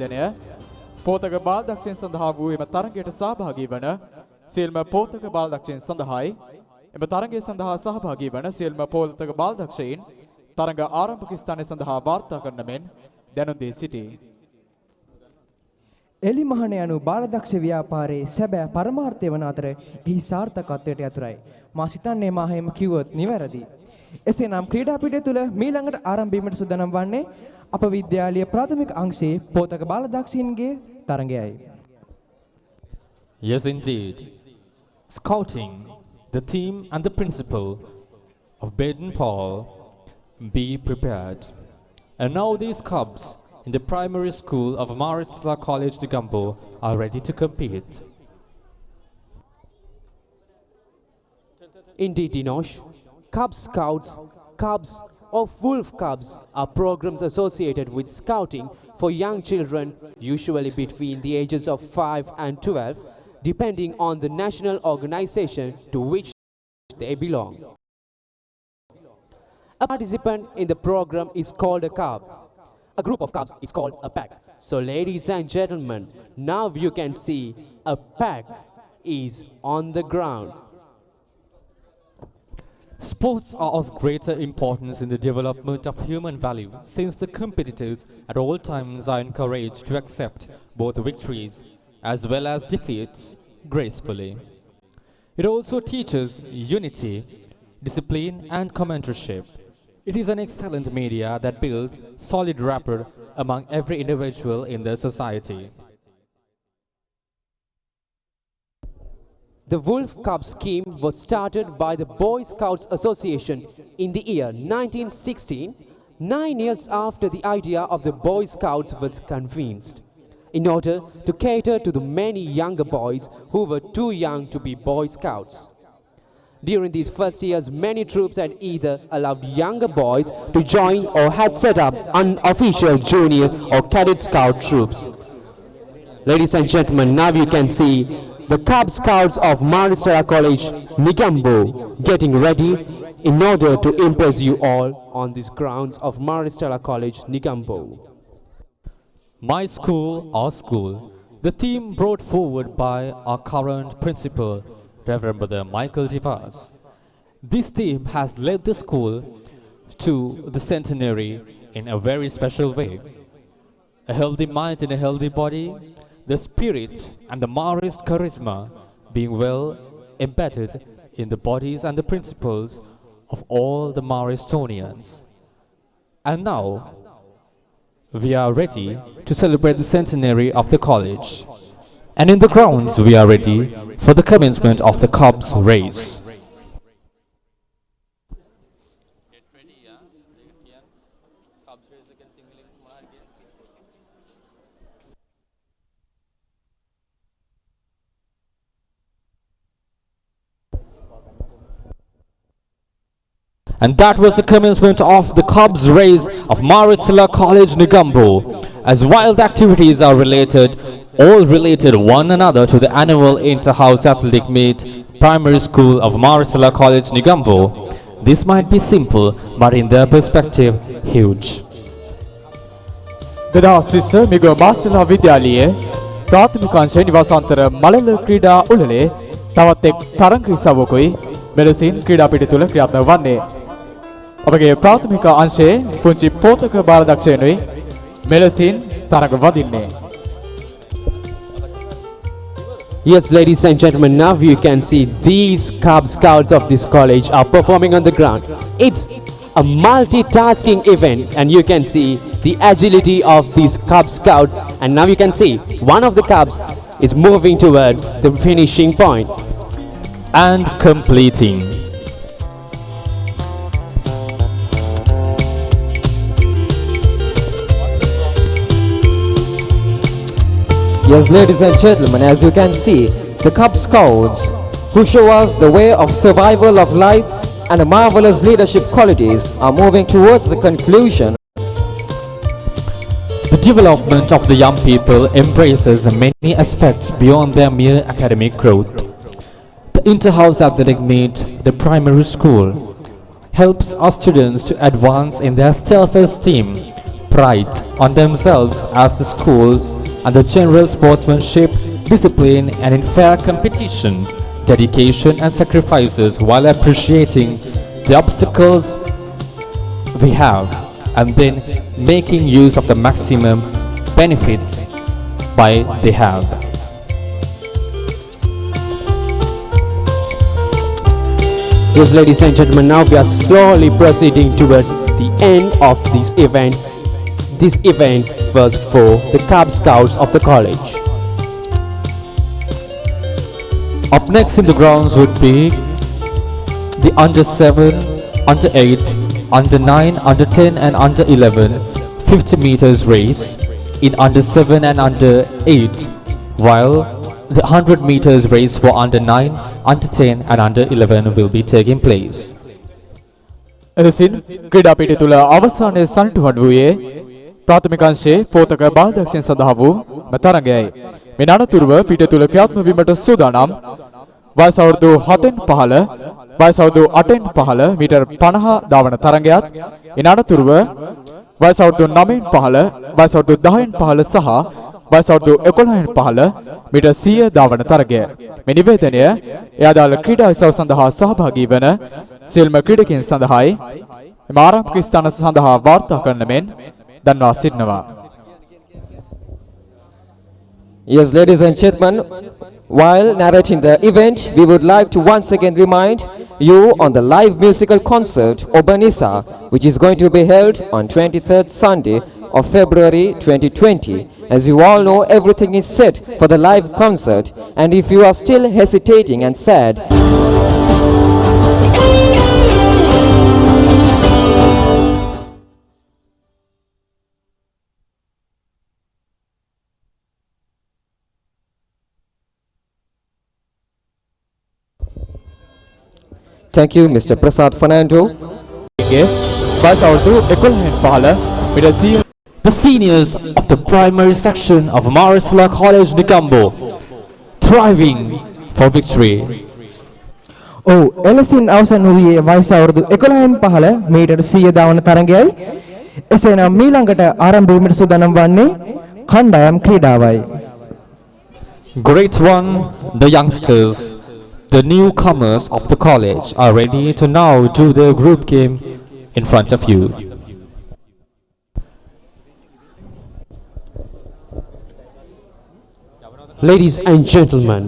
දනය පෝතක බාලදක්ෂයන් සඳහා වූ එම තරගයට සහභාගී වන සියලුම පෝතක බාලදක්ෂයන් සඳහායි එම තරගය සඳහා සහභාගී වන සියලුම පෝතක බාලදක්ෂයන් තරග ආරම්භක ස්ථානය සඳහා වාර්තා කරන මෙන් දැනුම් දී සිටී. එලිමහන යනු බාලදක්ෂ ව්‍යාපාරයේ සැබෑ පරමාර්ථය වන අතර එහි සාර්ථකත්වයට යතුරුයි. මා සිතන්නේ මා හැම කිව්වොත් නිවැරදි. එසේනම් ක්‍රීඩා පිටිය තුල මීළඟට ආරම්භ වීමට සූදානම් වන්නේ අප විද්‍යාලීය ප්‍රාථමික අංශයේ පෝතක බාලදක්ෂයින්ගේ තරගයයි. Yes, indeed. Scouting, the team and the principal of Baden Paul, be prepared. And now these cubs in the primary school of Marisla College, Negombo are ready to compete. Indeed, Dinosh. Cub Scouts, Cubs or Wolf Cubs are programs associated with scouting for young children, usually between the ages of 5 and 12, depending on the national organization to which they belong. A participant in the program is called a cub. A group of cubs is called a pack. So ladies and gentlemen, now you can see a pack is on the ground. Sports are of greater importance in the development of human value, since the competitors at all times are encouraged to accept both victories as well as defeats gracefully. It also teaches unity, discipline and commentatorship. It is an excellent media that builds solid rapport among every individual in the society. The Wolf Cub scheme was started by the Boy Scouts Association in the year 1916, 9 years after the idea of the Boy Scouts was conceived, in order to cater to the many younger boys who were too young to be Boy Scouts. During these first years, many troops had either allowed younger boys to join or had set up unofficial junior or cadet scout troops. Ladies and gentlemen, now you can see the Cub Scouts of Marisla College, Negombo, getting ready in order to impress you all on these grounds of Marisla College, Negombo. My school, our school, the theme brought forward by our current principal, Reverend Brother Michael Divas. This theme has led the school to the centenary in a very special way. A healthy mind in a healthy body, the spirit and the Marist charisma being well embedded in the bodies and the principles of all the Maristonians. And now, we are ready to celebrate the centenary of the college. And in the grounds, we are ready for the commencement of the Cubs race. And that was the commencement of the Cubs race of Marisla College, Negombo. As wild activities are related, all related one another to the annual inter-house athletic meet, primary school of Marisla College, Negombo. This might be simple, but in their perspective, huge. දෙදහස් මිගෝ මාස්ටර්ලා විද්‍යාලයේ ප්‍රාථමික අංශයේ නිවාසාන්තර මලල ක්‍රීඩා උළෙලේ තවත් එක් තරඟ ඉසව්වකුයි මෙලෙසින් ක්‍රීඩා පිටි තුල ක්‍රියාත්මක වන්නේ. අපගේ ප්‍රාථමික අංශයේ පුංචි පෝතක බාලදක්ෂයනුයි මෙලෙසින් තරඟ වදින්නේ. Yes, ladies and gentlemen, now you can see these Cub Scouts of this college are performing on the ground. It's a multitasking event, and you can see the agility of these Cub Scouts. And now you can see one of the Cubs is moving towards the finishing point and completing. Yes, ladies and gentlemen, as you can see, the Cub Scouts, who show us the way of survival of life and marvelous leadership qualities, are moving towards the conclusion. The development of the young people embraces many aspects beyond their mere academic growth. The inter-house athletic meet, the primary school, helps our students to advance in their self-esteem, pride, on themselves as the schools and the general sportsmanship, discipline, and in fair competition, dedication and sacrifices while appreciating the obstacles we have and then making use of the maximum benefits by they have. Yes, ladies and gentlemen, now we are slowly proceeding towards the end of this event. This event was for the Cub Scouts of the college. Up next in the grounds would be the under 7, under 8, under 9, under 10 and under 11 50 meters race in under 7 and under 8, while the 100 meters race for under 9, under 10 and under 11 will be taking place. එලෙසින් ක්‍රීඩා පිටිය තුල අවසානයේ සනිටුහඬ වූයේ ප්‍රාථමික අංශයේ පෝතක බාලදක්ෂයන් සඳහා වූ තරගයයි. මේ අනතුරුව පිටිය තුල ක්‍රියාත්මක වීමට සූදානම් වයස අවුරුදු 7න් 15 වයස අවුරුදු 8න් 15 මීටර් 50 ධාවන තරගයත් ඉන් අනතුරුව වයස අවුරුදු 9න් 15 වයස අවුරුදු 10න් 15 සහ වයස අවුරුදු 11න් 15 මීටර් 100 ධාවන තරගය. මේ නිවේදනය ඒ අදාළ ක්‍රීඩා උත්සව සඳහා සහභාගී වන සියලුම ක්‍රීඩකයන් සඳහායි එම ආරම්භක ස්ථාන සඳහා වාර්තා කරන මෙන් දන්වා සිටිනවා. Yes, ladies and gentlemen, while narrating the event, we would like to once again remind you on the live musical concert Obanisa, which is going to be held on 23rd Sunday of February 2020. As you all know, everything is set for the live concert, and if you are still hesitating and sad, thank you, Mr. Prasad Fernando. වයස අවුරුදු 11න් 15 metre 100 The seniors of the primary section of Marisla College Negombo, thriving for victory. ඔව් එලෙසින් අවසන් වූයේ වයස අවුරුදු 11න් 15 metre 100 දාවන තරගයයි. එසේනම් මීළඟට ආරම්භ වීමට සූදානම් වන්නේ කණ්ඩායම් ක්‍රීඩාවයි. Great one, the youngsters, the newcomers of the college are ready to now do their group game in front of you. Ladies and gentlemen,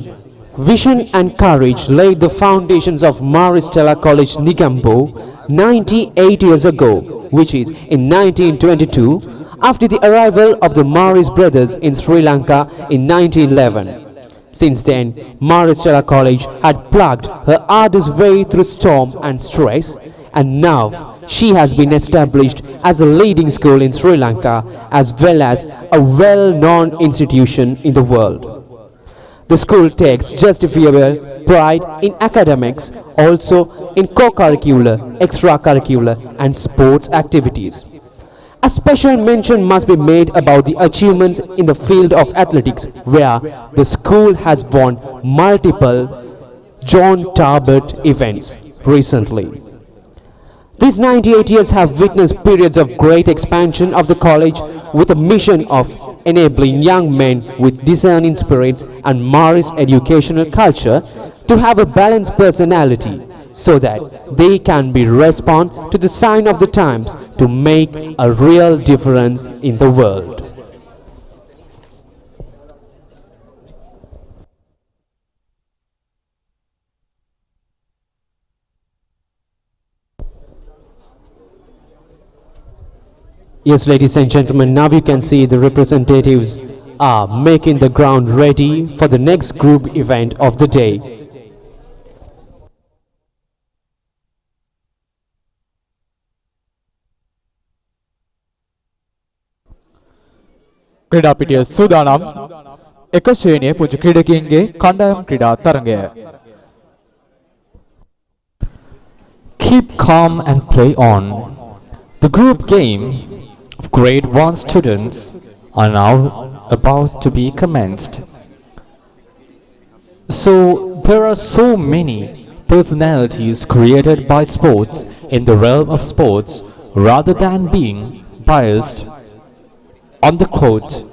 vision and courage laid the foundations of Maristella College Negombo 98 years ago, which is in 1922, after the arrival of the Maris brothers in Sri Lanka in 1911. Since then, Maristella College had plugged her arduous way through storm and stress, and now she has been established as a leading school in Sri Lanka as well as a well-known institution in the world. The school takes justifiable pride in academics, also in co-curricular, extracurricular and sports activities. A special mention must be made about the achievements in the field of athletics, where the school has won multiple John Tarbert events recently. These 98 years have witnessed periods of great expansion of the college with a mission of enabling young men with discerning spirits and Maris educational culture to have a balanced personality so that they can be respond to the sign of the times to make a real difference in the world. Yes, ladies and gentlemen, now you can see the representatives are making the ground ready for the next group event of the day. ක්‍රීඩා පිටිය සූදානම් එක ශ්‍රේණියේ පුංචි ක්‍රීඩකයන්ගේ කණ්ඩායම් ක්‍රීඩා තරගය. Keep calm and play on. The group game of grade 1 students are now about to be commenced. So there are so many personalities created by sports in the realm of sports. Rather than being biased, On the quote,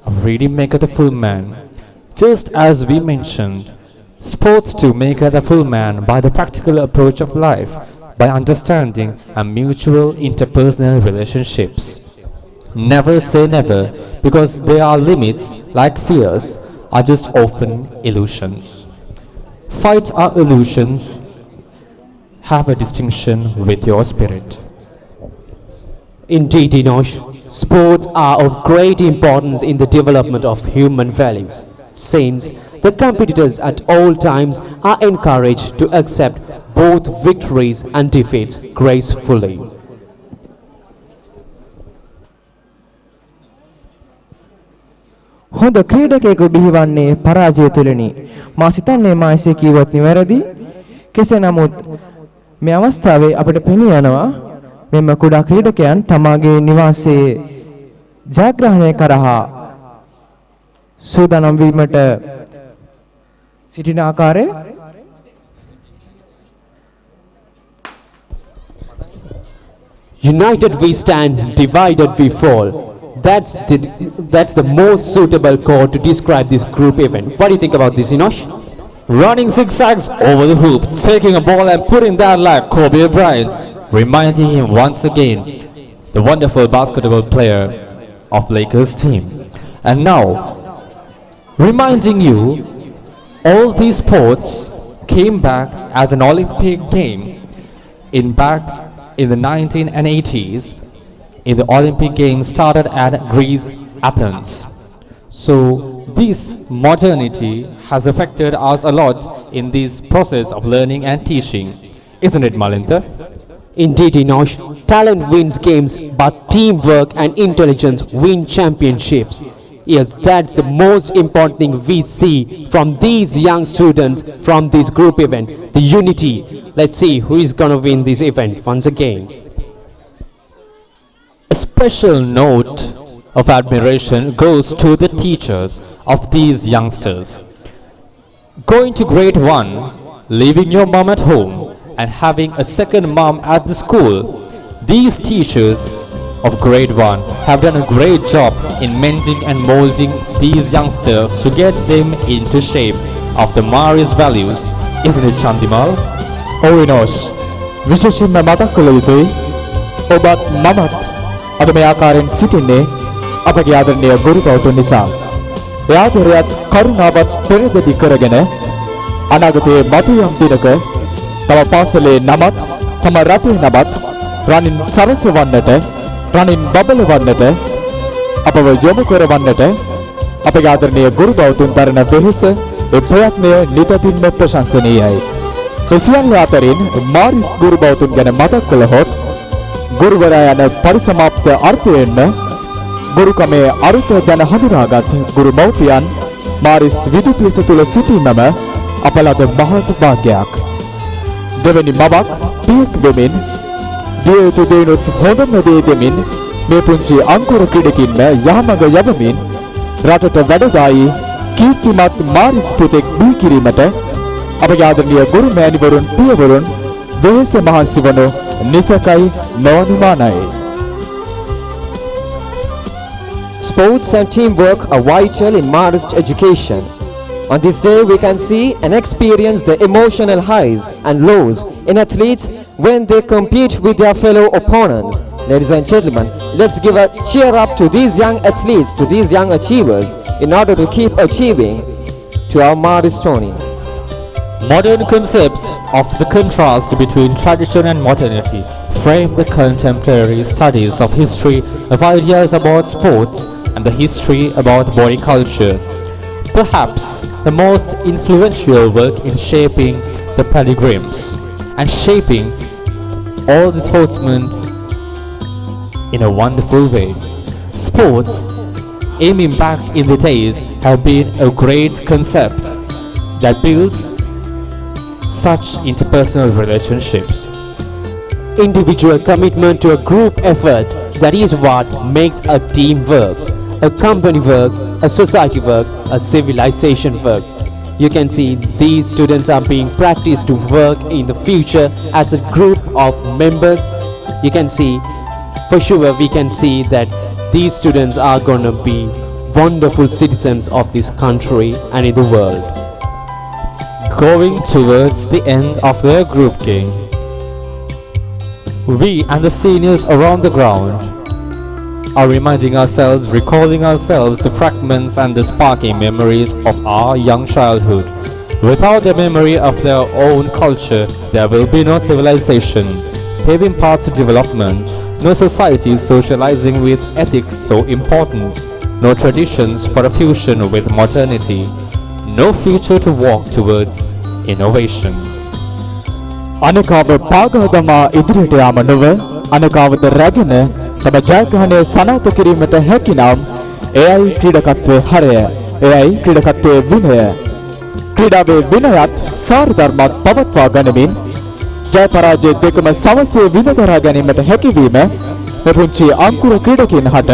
reading maketh a full man. Just as we mentioned, sports too maketh a full man by the practical approach of life, by understanding and mutual interpersonal relationships. Never say never, because there are limits, like fears, are just often illusions. Fight are illusions, have a distinction with your spirit. Indeed, Enosh, sports are of great importance in the development of human values, since the competitors at all times are encouraged to accept both victories and defeats gracefully. හොඳ ක්‍රීඩකයෙකු බිහිවන්නේ පරාජය තුලිනි. මා සිතන්නේ මා එසේ කීවොත් නිවැරදි. කෙසේ නමුත් මේ අවස්ථාවේ අපිට පෙනී යනවා මෙම කුඩා ක්‍රීඩකයන් තමාගේ නිවාසයේ ජයග්‍රහණය කරහා සූදානම් වීමට සිටින ආකාරය United we stand, divided we fall. That's the most suitable quote to describe this group event. What do you think about this, Enosh? Running zigzags over the hoop, taking a ball and putting that like Kobe Bryant, reminding him once again the wonderful basketball player of Lakers team. And now, reminding you, all these sports came back as an Olympic game back in the 1980s. In the Olympic Games started at Greece, Athens. So this modernity has affected us a lot in this process of learning and teaching. Isn't it, Malinta? Indeed, Enosh, talent wins games, but teamwork and intelligence win championships. Yes, that's the most important thing we see from these young students from this group event, the unity. Let's see who is going to win this event once again. A special note of admiration goes to the teachers of these youngsters. Going to grade 1, leaving your mom at home and having a second mom at the school, these teachers of grade 1 have done a great job in mending and molding these youngsters to get them into shape of the Maris values. Isn't it, Chandimal? ඔව් විනෝෂ් විශේෂයෙන්ම මතක් කළ යුතුයි ඔබත් මමත් අද මේ ආකාරයෙන් සිටින්නේ අපගේ ආදරණීය ගුරු ගෞතම නිසා. ඒ ආදරයත් කරුණාවත් පෙරදෙඩි කරගෙන අනාගතයේ මතුයම් දිනක තම පාසලේ නමත් තම රටේ නමත් රනින් සරසවන්නට රනින් බබලවන්නට අපව යොමු කරවන්නට අපගේ ආදරණීය ගුරු ගෞතම දරන වෙහෙස ඒ ප්‍රයත්නය නිතින්ම ප්‍රශංසනීයයි. සියල්ල අතරින් මාරිස් ගුරු ගෞතම ගැන මතක් කළහොත් ගුරුවරයා යන පරිසමාප්ත අර්ථයෙන්ම ගුරුකමේ අරුත දැන හඳුනාගත් ගුරු මව්පියන් මාරිස් විදුපියස තුල සිටීමම අපලද මහත් භාග්‍යයක්. දෙවැනි මවක් පියෙක් වෙමින් දිය යුතු දේනොත් හොඳම දේ දෙමින් මේ පුංචි අංකුර ක්‍රීඩකින්ම යහමඟ යවමින් රටට වැඩදායි කීර්තිමත් මාරිස් පුතෙක් බිහි කිරීමට අපගේ ආදරණීය ගුරු මෑණිවරුන් පියවරුන් වෙහෙස මහන්සි වනු නිසකයි නොඅනුමානයි. Sports and teamwork are vital in Marist education. On this day, we can see and experience the emotional highs and lows in athletes when they compete with their fellow opponents. Ladies and gentlemen, let's give a cheer up to these young athletes, to these young achievers, in order to keep achieving to our Maristoni. Modern concepts of the contrast between tradition and modernity frame the contemporary studies of history of ideas about sports and the history about body culture. Perhaps the most influential work in shaping the pilgrims and shaping all the sportsmen in a wonderful way. Sports, aiming back in the days, have been a great concept that builds such interpersonal relationships. Individual commitment to a group effort, that is what makes a team work, a company work, a society work, a civilization work. You can see these students are being practiced to work in the future as a group of members. You can see, for sure we can see that these students are gonna be wonderful citizens of this country and in the world. Going towards the end of their group game, we and the seniors around the ground are reminding ourselves, recalling ourselves the fragments and the sparking memories of our young childhood. Without the memory of their own culture, there will be no civilization, paving paths to development, no society socializing with ethics so important, no traditions for a fusion with modernity, no future to walk towards innovation. අනකාව පාගහදමා ඉදිරියට යාම නොව අනකාවද රැගෙන තම ජයග්‍රහණය සනාථ කිරීමට හැකි නම් එයයි ක්‍රීඩකත්වයේ හරය, එයයි ක්‍රීඩකත්වයේ විනය. ක්‍රීඩාවේ විනයත් සාරධර්මත් පවත්වා ගනිමින් ජය පරාජය දෙකම සමසේ විඳදරා ගැනීමට හැකිවීම මේ පුංචි අංකුර ක්‍රීඩකයන් හට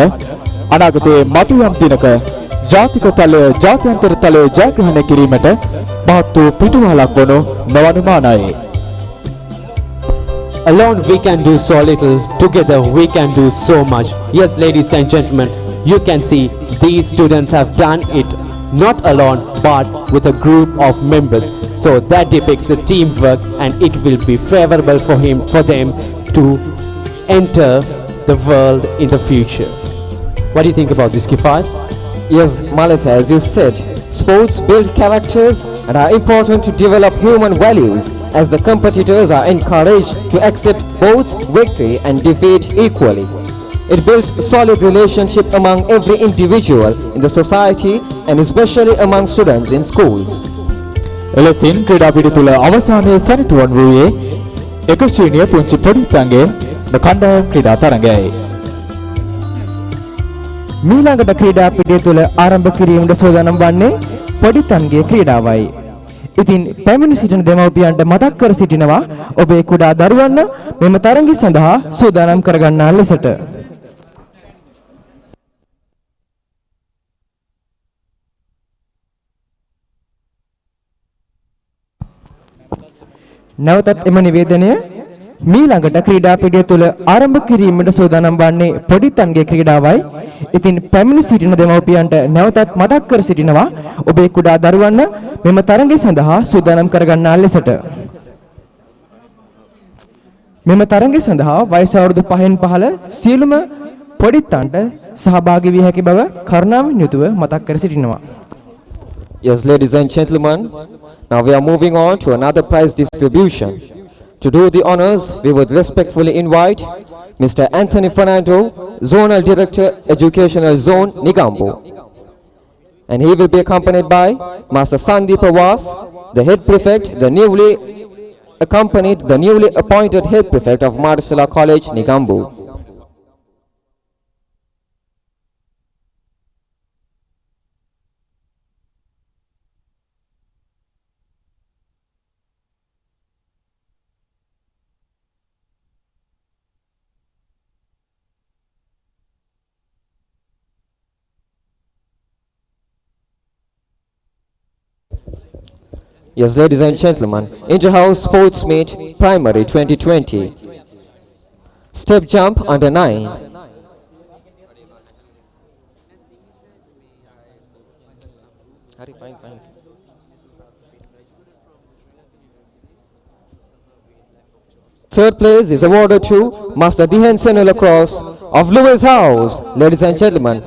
අනාගතයේ මතු යම් දිනක ජාතික තලය ජාත්‍යන්තර තලය ජයග්‍රහණය කිරීමට මහත් වූ පිටුවහලක් වනු නොඅනුමානයි. Alone we can do so little, together we can do so much. Yes, ladies and gentlemen, you can see these students have done it not alone but with a group of members. So that depicts the teamwork and it will be favorable for them to enter the world in the future. What do you think about this, Kifai? Yes, Malita, as you said, sports build characters and are important to develop human values, as the competitors are encouraged to accept both victory and defeat equally. It builds solid relationship among every individual in the society and especially among students in schools. එලෙසින් ක්‍රීඩා පිටු තුළ අවසානයේ සැනටුවන් වූයේ එක ශ්‍රේණිය පුංචි පොඩිත්තන්ගේ කණ්ඩායම් ක්‍රීඩා තරඟයයි. මීළඟට ක්‍රීඩා පිටිය තුළ ආරම්භ කිරීමට සූදානම් වන්නේ පොඩිත්තන්ගේ ක්‍රීඩාවයි. ඉතින් පැමිණි සිටින දෙමව්පියන්ට මතක් කර සිටිනවා ඔබේ කුඩා දරුවන්ව මෙම තරඟය සඳහා සූදානම් කරගන්නා ලෙසට. නැවතත් එම නිවේදනය මීළඟට ක්‍රීඩා පිටිය තුළ ආරම්භ කිරීමට සූදානම් වන්නේ පොඩිත්තන්ගේ ක්‍රීඩාවයි. ඉතින් පැමිණි සිටින දෙමව්පියන්ට නැවතත් මතක් කර සිටිනවා ඔබේ කුඩා දරුවන්ව මෙම තරඟය සඳහා සූදානම් කරගන්නා ලෙසට. මෙම තරඟය සඳහා වයස අවුරුදු 5න් පහළ සියලුම පොඩිත්තන්ට සහභාගී විය හැකි බව කරුණාවෙන් යුතුව මතක් කර සිටිනවා. Yes, ladies and gentlemen, now we are moving on to another prize distribution. To do the honors, we would respectfully invite Mr. Anthony Fernando, Zonal Director, Educational Zone, Negombo. And he will be accompanied by Master Sandeep Awas, the Head Prefect, the newly appointed Head Prefect of Marsala College, Negombo. Yes, ladies and gentlemen, Inter-House Sports Meet Primary 2020. Step jump under 9. Third place is awarded to Master Dihan Senula Cross of Lewis House. Ladies and gentlemen,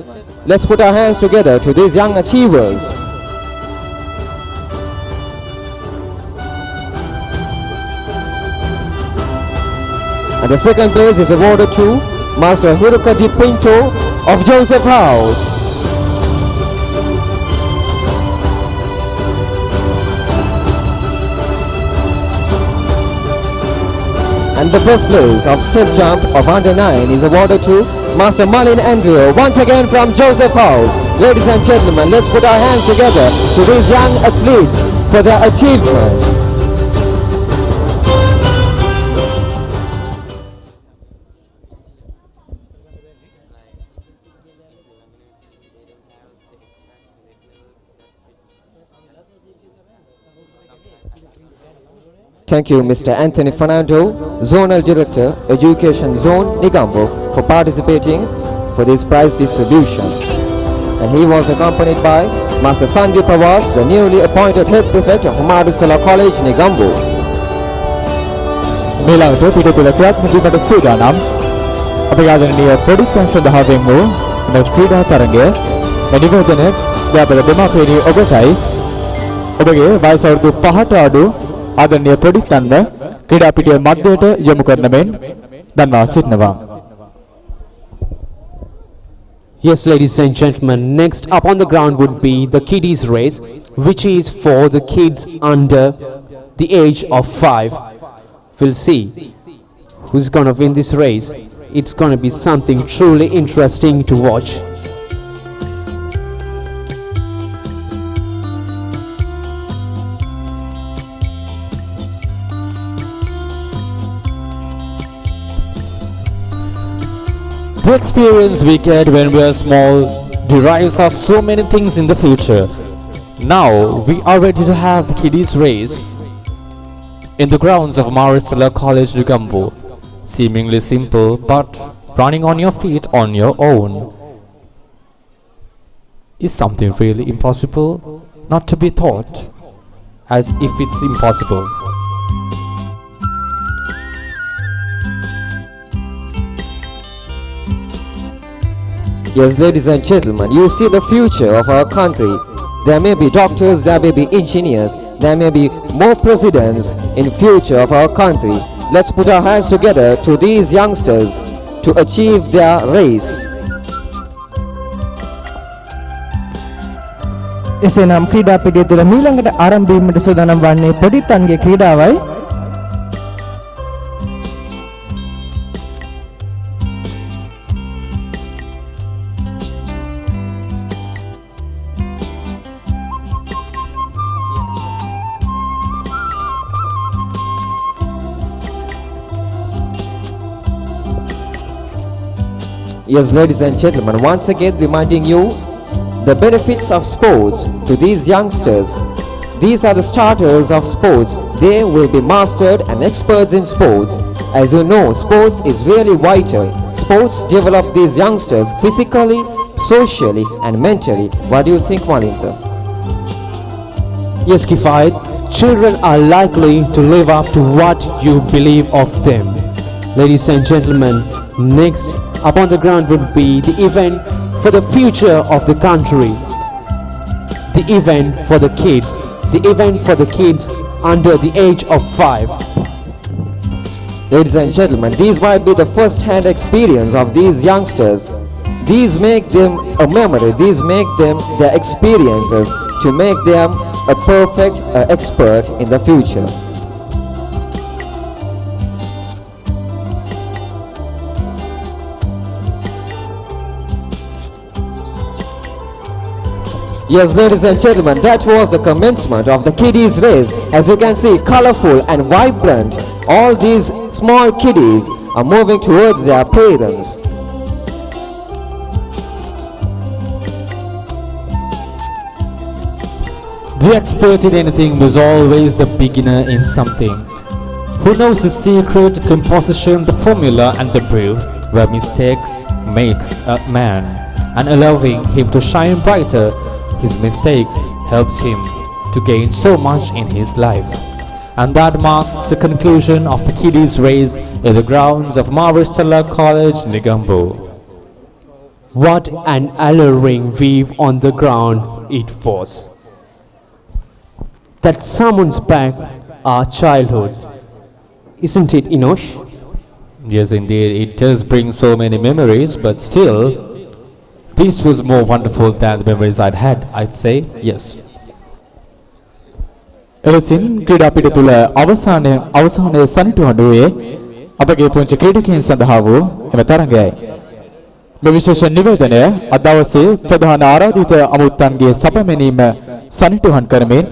let's put our hands together to these young achievers. And the second place is awarded to Master Hiruka Di Pinto of Joseph House. And the first place of step jump of under 9 is awarded to Master Malin Andrew, once again from Joseph House. Ladies and gentlemen, let's put our hands together to these young athletes for their achievement. Thank you, Mr. Anthony Fernando, Zonal Director, Education Zone, Negombo, for participating for this prize distribution. And he was accompanied by Master Sandeep Pawaz, the newly appointed head prefect of Maristella College, Negombo. මේලාට පිටතුල ක්‍රියාත්මක වීමට සූදානම් අපේ ආදරණීය පොඩිත්තන් සඳහා වෙන් වූ මේ ක්‍රීඩා තරගය නිවේදනය ව්‍යාපෘත දෙමාපියනි ඔබටයි ඔබගේ වයස අවුරුදු 5ට අඩු ආදරණීය පොඩිත්තන්ව ක්‍රීඩා පිටියේ මැදයට යොමු කරන මෙන් දන්වා සිටිනවා. Yes, ladies and gentlemen, next up on the ground would be the kiddies race, which is for the kids under the age of 5. We'll see who's gonna win this race. It's gonna be something truly interesting to watch. The experience we get when we are small derives of so many things in the future. Now we are ready to have the kiddies race in the grounds of Maristella College, Negombo. Seemingly simple, but running on your feet on your own is something really impossible, not to be thought as if it's impossible. Yes, ladies and gentlemen, you see the future of our country. There may be doctors, there may be engineers, there may be more presidents in future of our country. Let's put our hands together to these youngsters to achieve their race. එසේනම් ක්‍රීඩා පිටිය තුළ මීළඟට ආරම්භ වීමට සූදානම් වන්නේ පොඩිත්තන්ගේ ක්‍රීඩාවයි. Yes, ladies and gentlemen, once again reminding you the benefits of sports to these youngsters. These are the starters of sports. They will be mastered and experts in sports. As you know, sports is really vital. Sports develop these youngsters physically, socially and mentally. What do you think, Malinta? Yes, Kifayat, children are likely to live up to what you believe of them. Ladies and gentlemen, next up on the ground would be the event for the future of the country. The event for the kids. The event for the kids under the age of 5. Ladies and gentlemen, these might be the first-hand experience of these youngsters. These make them a memory. These make them their experiences to make them a perfect expert in the future. Yes, ladies and gentlemen, that was the commencement of the kiddies race. As you can see, colorful and vibrant, all these small kiddies are moving towards their parents. The expert in anything is always the beginner in something. Who knows the secret, composition, the formula and the brew where mistakes makes a man, and allowing him to shine brighter, his mistakes helps him to gain so much in his life. And that marks the conclusion of the kiddies race in the grounds of Maristella College, Negombo. What an alluring weave on the ground it was. That summons back our childhood. Isn't it, Inosh? Yes, indeed, it does bring so many memories, but still, this was more wonderful than the memories I'd had, I'd say, yes. එලෙසින් ක්‍රීඩා පිට තුළ අවසානයේ සනිටුහඬුවේ අපගේ පුංචි ක්‍රීඩකයන් සඳහා වූ එම තරගයයි. මේ විශේෂ නිවේදනය අද දවසේ ප්‍රධාන ආරාධිත අමුත්තන්ගේ සපමැනීම සනිටුහන් කරමින්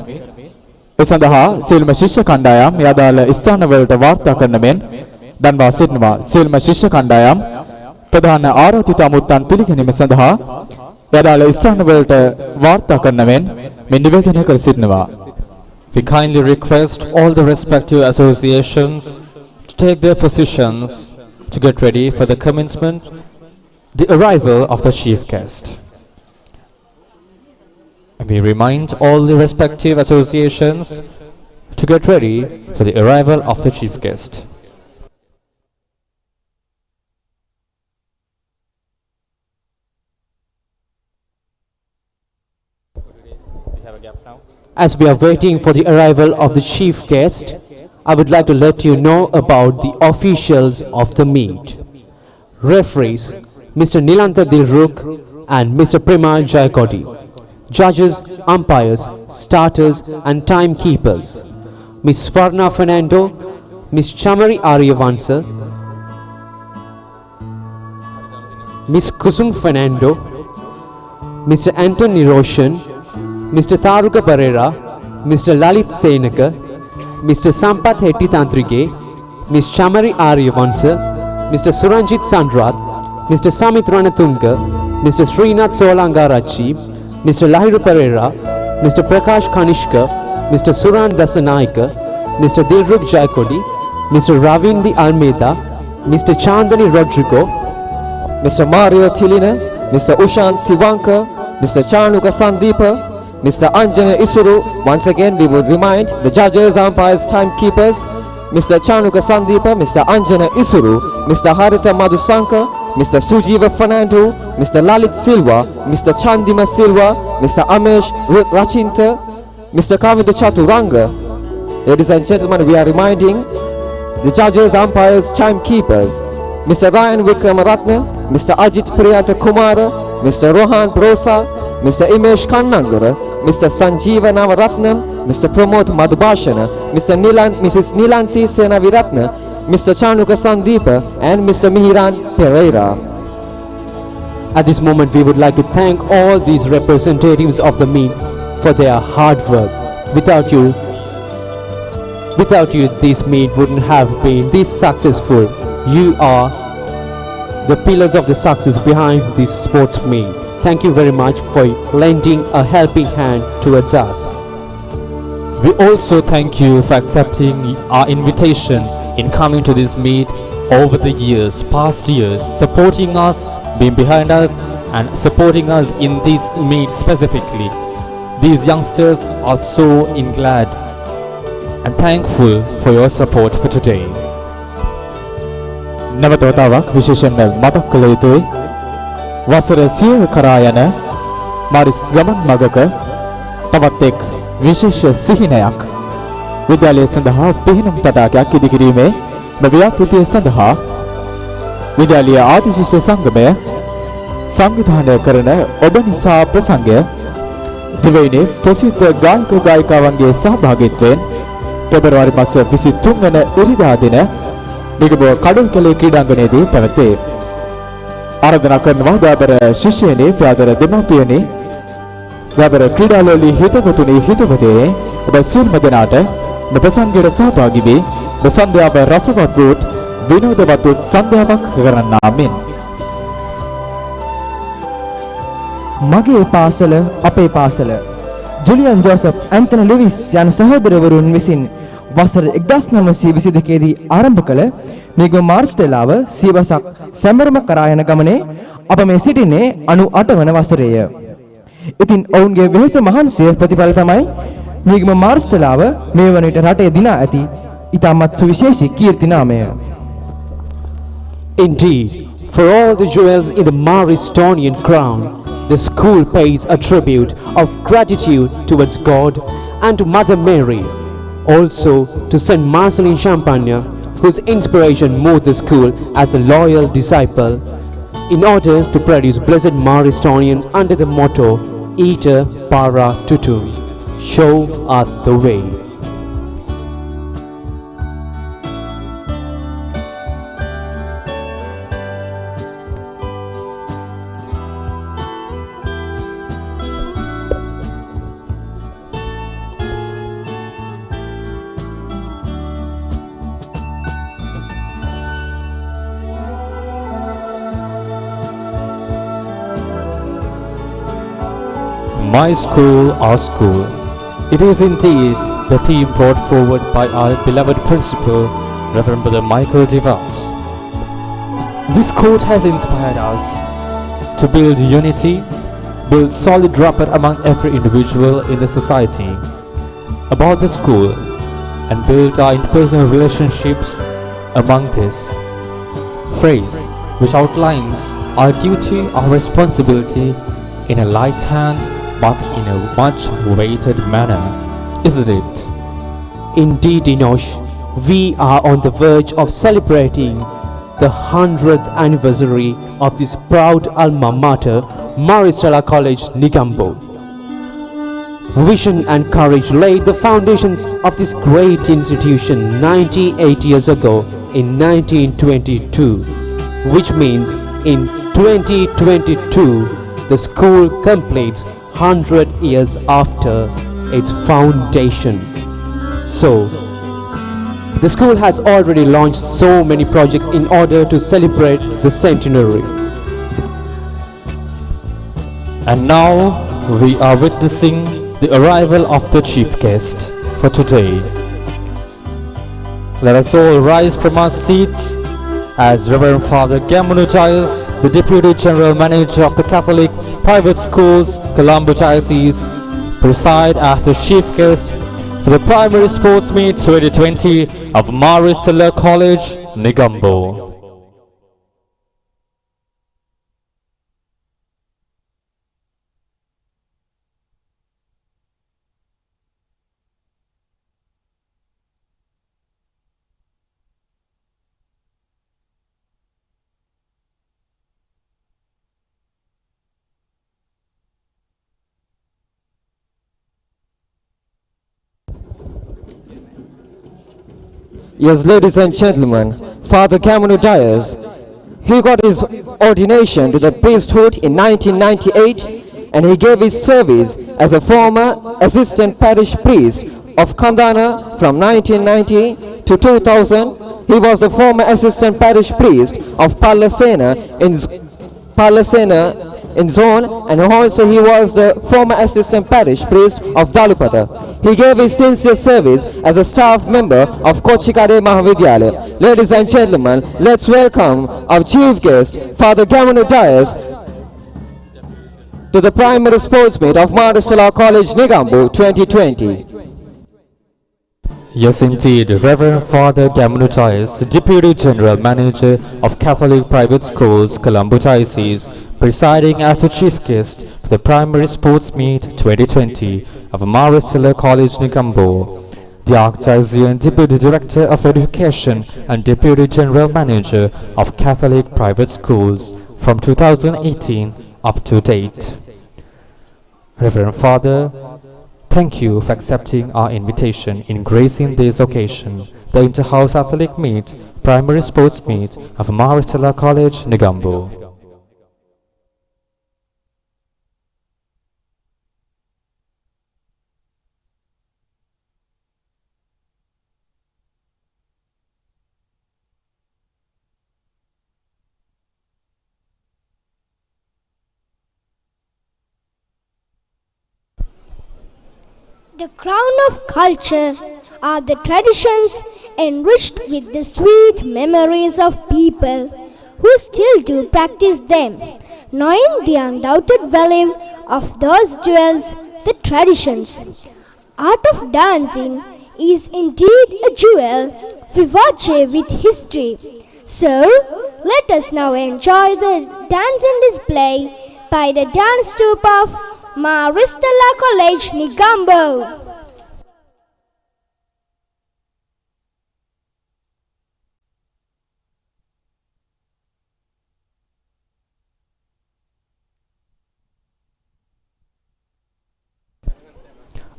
ඒ සඳහා සියලුම ශිෂ්‍ය කණ්ඩායම් යදාළ ස්ථානවලට වාර්තා කරන මෙන් දන්වා සිටිනවා. සියලුම ශිෂ්‍ය කණ්ඩායම් ප්‍රධාන ආරාධිත අමුත්තන් පිළිගැනීම සඳහා යදාළ ස්ථානවලට වාර්තා කරන මෙන් මේ නිවේදනය කර සිටිනවා. We kindly request all the respective associations to take their positions to get ready for the commencement. the arrival of the chief guest. And we remind all the respective associations to get ready for the arrival of the chief guest. As we are waiting for the arrival of the chief guest, I would like to let you know about the officials of the meet. Referees, Mr. Nilanta Dilruk and Mr. Premal Jayakoti. Judges, umpires, starters and timekeepers. Ms. Swarna Fernando, Ms. Chamari Aryavansa, Ms. Kusum Fernando, Mr. Anthony Roshan, Mr. Taruka Barrera, Mr. Lalit Senaka, Mr. Sampath Hetty Tantrige, Ms. Chamari Aryavansa, Mr. Suranjit Sandrath, Mr. Samit Ranatunga, Mr. Srinath Solangarachi, Mr. Lahiru Pereira, Mr. Prakash Kanishka, Mr. Suran Dasanaika, Mr. Dilruk Jayakodi, Mr. Ravindi Almeida, Mr. Chandani Rodrigo, Mr. Mario Tilina, Mr. Ushan Tiwanka, Mr. Chanuka Sandeepa, Mr. Anjana Isuru. Once again, we would remind the judges, umpires, timekeepers, Mr. Chanuka Sandeepa, Mr. Anjana Isuru, Mr. Harita Madhusanka, Mr. Sujiva Fernando, Mr. Lalit Silva, Mr. Chandima Silva, Mr. Amesh Rachinta, Mr. Kavita Chaturanga. Ladies and gentlemen, we are reminding the judges, umpires, timekeepers, Mr. Ryan Vikramaratne, Mr. Ajit Priyanta Kumara, Mr. Rohan Brosa, Mr. Imesh Kannangara, Mr. Sanjeeva Navaratnam, Mr. Pramod Madhubhashana, Mrs. Nilanti Senaviratna, Mr. Chanuka Sandeepa and Mr. Mihiran Pereira. At this moment, we would like to thank all these representatives of the meet for their hard work. Without you, this meet wouldn't have been this successful. You are the pillars of the success behind this sports meet. Thank you very much for lending a helping hand towards us. We also thank you for accepting our invitation in coming to this meet over the years, past years, supporting us, being behind us and supporting us in this meet specifically. These youngsters are so glad and thankful for your support for today. නැවතවතාවක් විශේෂයෙන්ම මතක් කළ යුතුයි වසර 100 කරා යන මාරිස් ගමන් මගක තවත් එක් විශේෂ සිහිනයක් විද්‍යාලය සඳහා පිහිනුම් තටාකයක් ඉදිකිරීමේ ව්‍යාපෘතිය සඳහා විද්‍යාලීය ආදිශිෂ්‍ය සංගමය සංවිධානය කරන ඔබ නිසා ප්‍රසංගය දිවයිනේ ප්‍රසිද්ධ ගායක ගායිකාවන්ගේ සහභාගීත්වයෙන් පෙබරවාරි මාස 23 වන ඉරිදා දින Negombo කඩුල්කැලේ ක්‍රීඩාංගණයේදී පැවැතේ. ආරාධනා කරනවා දාබර ශිෂ්‍යයනි, ප්‍රාදර දෙමාපියනි, දාබර ක්‍රීඩාලෝලී හිතවතුනි හිතවතේ ඔබ සියලුම දෙනාට ප්‍රසංගයට සහභාගී වී සන්ධ්‍යාව රසවත් වූත් විනෝදවත් වූත් සන්ධ්‍යාවක් කරන්නා මෙන් මගේ පාසල අපේ පාසල ජුලියන් ජෝසප් ඇන්තනි ලුවිස් යන සහෝදරවරුන් විසින් වසර 1922 දී ආරම්භ කළ නිගම මාර්ස්ටෙලාව සියවසක් සැමරම කරා යන ගමනේ අප මේ සිටින්නේ 98 වන වසරේය. ඉතින් ඔවුන්ගේ වෙහෙස මහන්සිය ප්‍රතිඵල තමයි නිගම මාර්ස්ටෙලාව මේ වන විට රටේ දිනා ඇති ඉතාමත් සුවිශේෂී කීර්ති නාමය. Indeed, for all the jewels in the Maristonian crown, the school pays a tribute of gratitude towards God and to Mother Mary. Also to St. Marcelin Champagne, whose inspiration moved the school as a loyal disciple in order to produce blessed Maristonians under the motto Iter Para Tutum, show us the way. My school, our school. It is indeed the theme brought forward by our beloved principal, Reverend Brother Michael DeVos. This quote has inspired us to build unity, build solid rapport among every individual in the society, about the school, and build our interpersonal relationships among this phrase, which outlines our duty, our responsibility in a light hand but in a much weighted manner, isn't it? Indeed, Inosh, we are on the verge of celebrating the 100th anniversary of this proud alma mater, Maristella College, Negombo. Vision and courage laid the foundations of this great institution 98 years ago in 1922, which means in 2022 the school completes 100 years after its foundation. So, the school has already launched so many projects in order to celebrate the centenary. And now we are witnessing the arrival of the chief guest for today. Let us all rise from our seats as Reverend Father Gamunujayas, the Deputy General Manager of the Catholic Private Schools, Colombo Diocese, preside as the chief guest for the Primary Sports Meet 2020 of Maristella College, Negombo. Yes, ladies and gentlemen, Father Kamunu Dias, he got his ordination to the priesthood in 1998 and he gave his service as a former assistant parish priest of Kandana from 1990 to 2000. He was the former assistant parish priest of Palasena in Zone, and also he was the former assistant parish priest of Dalupata. He gave his sincere service as a staff member of Kochikade Mahavidyalaya. Ladies and gentlemen, let's welcome our chief guest, Father Kamunu Dias, to the primary sports meet of Maristella College, Negombo 2020. Yes, indeed, Reverend Father Gamunujayas, the Deputy General Manager of Catholic Private Schools, Colombo Diocese, presiding as the chief guest for the Primary Sports Meet 2020 of Maristella College, Negombo. The Archdiocesan Deputy Director of Education and Deputy General Manager of Catholic Private Schools from 2018 up to date. Reverend Father, thank you for accepting our invitation in gracing this occasion, the Inter-House Athletic Meet, Primary Sports Meet of Maristella College, Negombo. The crown of culture are the traditions enriched with the sweet memories of people who still do practice them, knowing the undoubted value of those jewels, the traditions. Art of dancing is indeed a jewel, vivace with history. So, let us now enjoy the dancing display by the dance troupe of Maristella College, Negombo.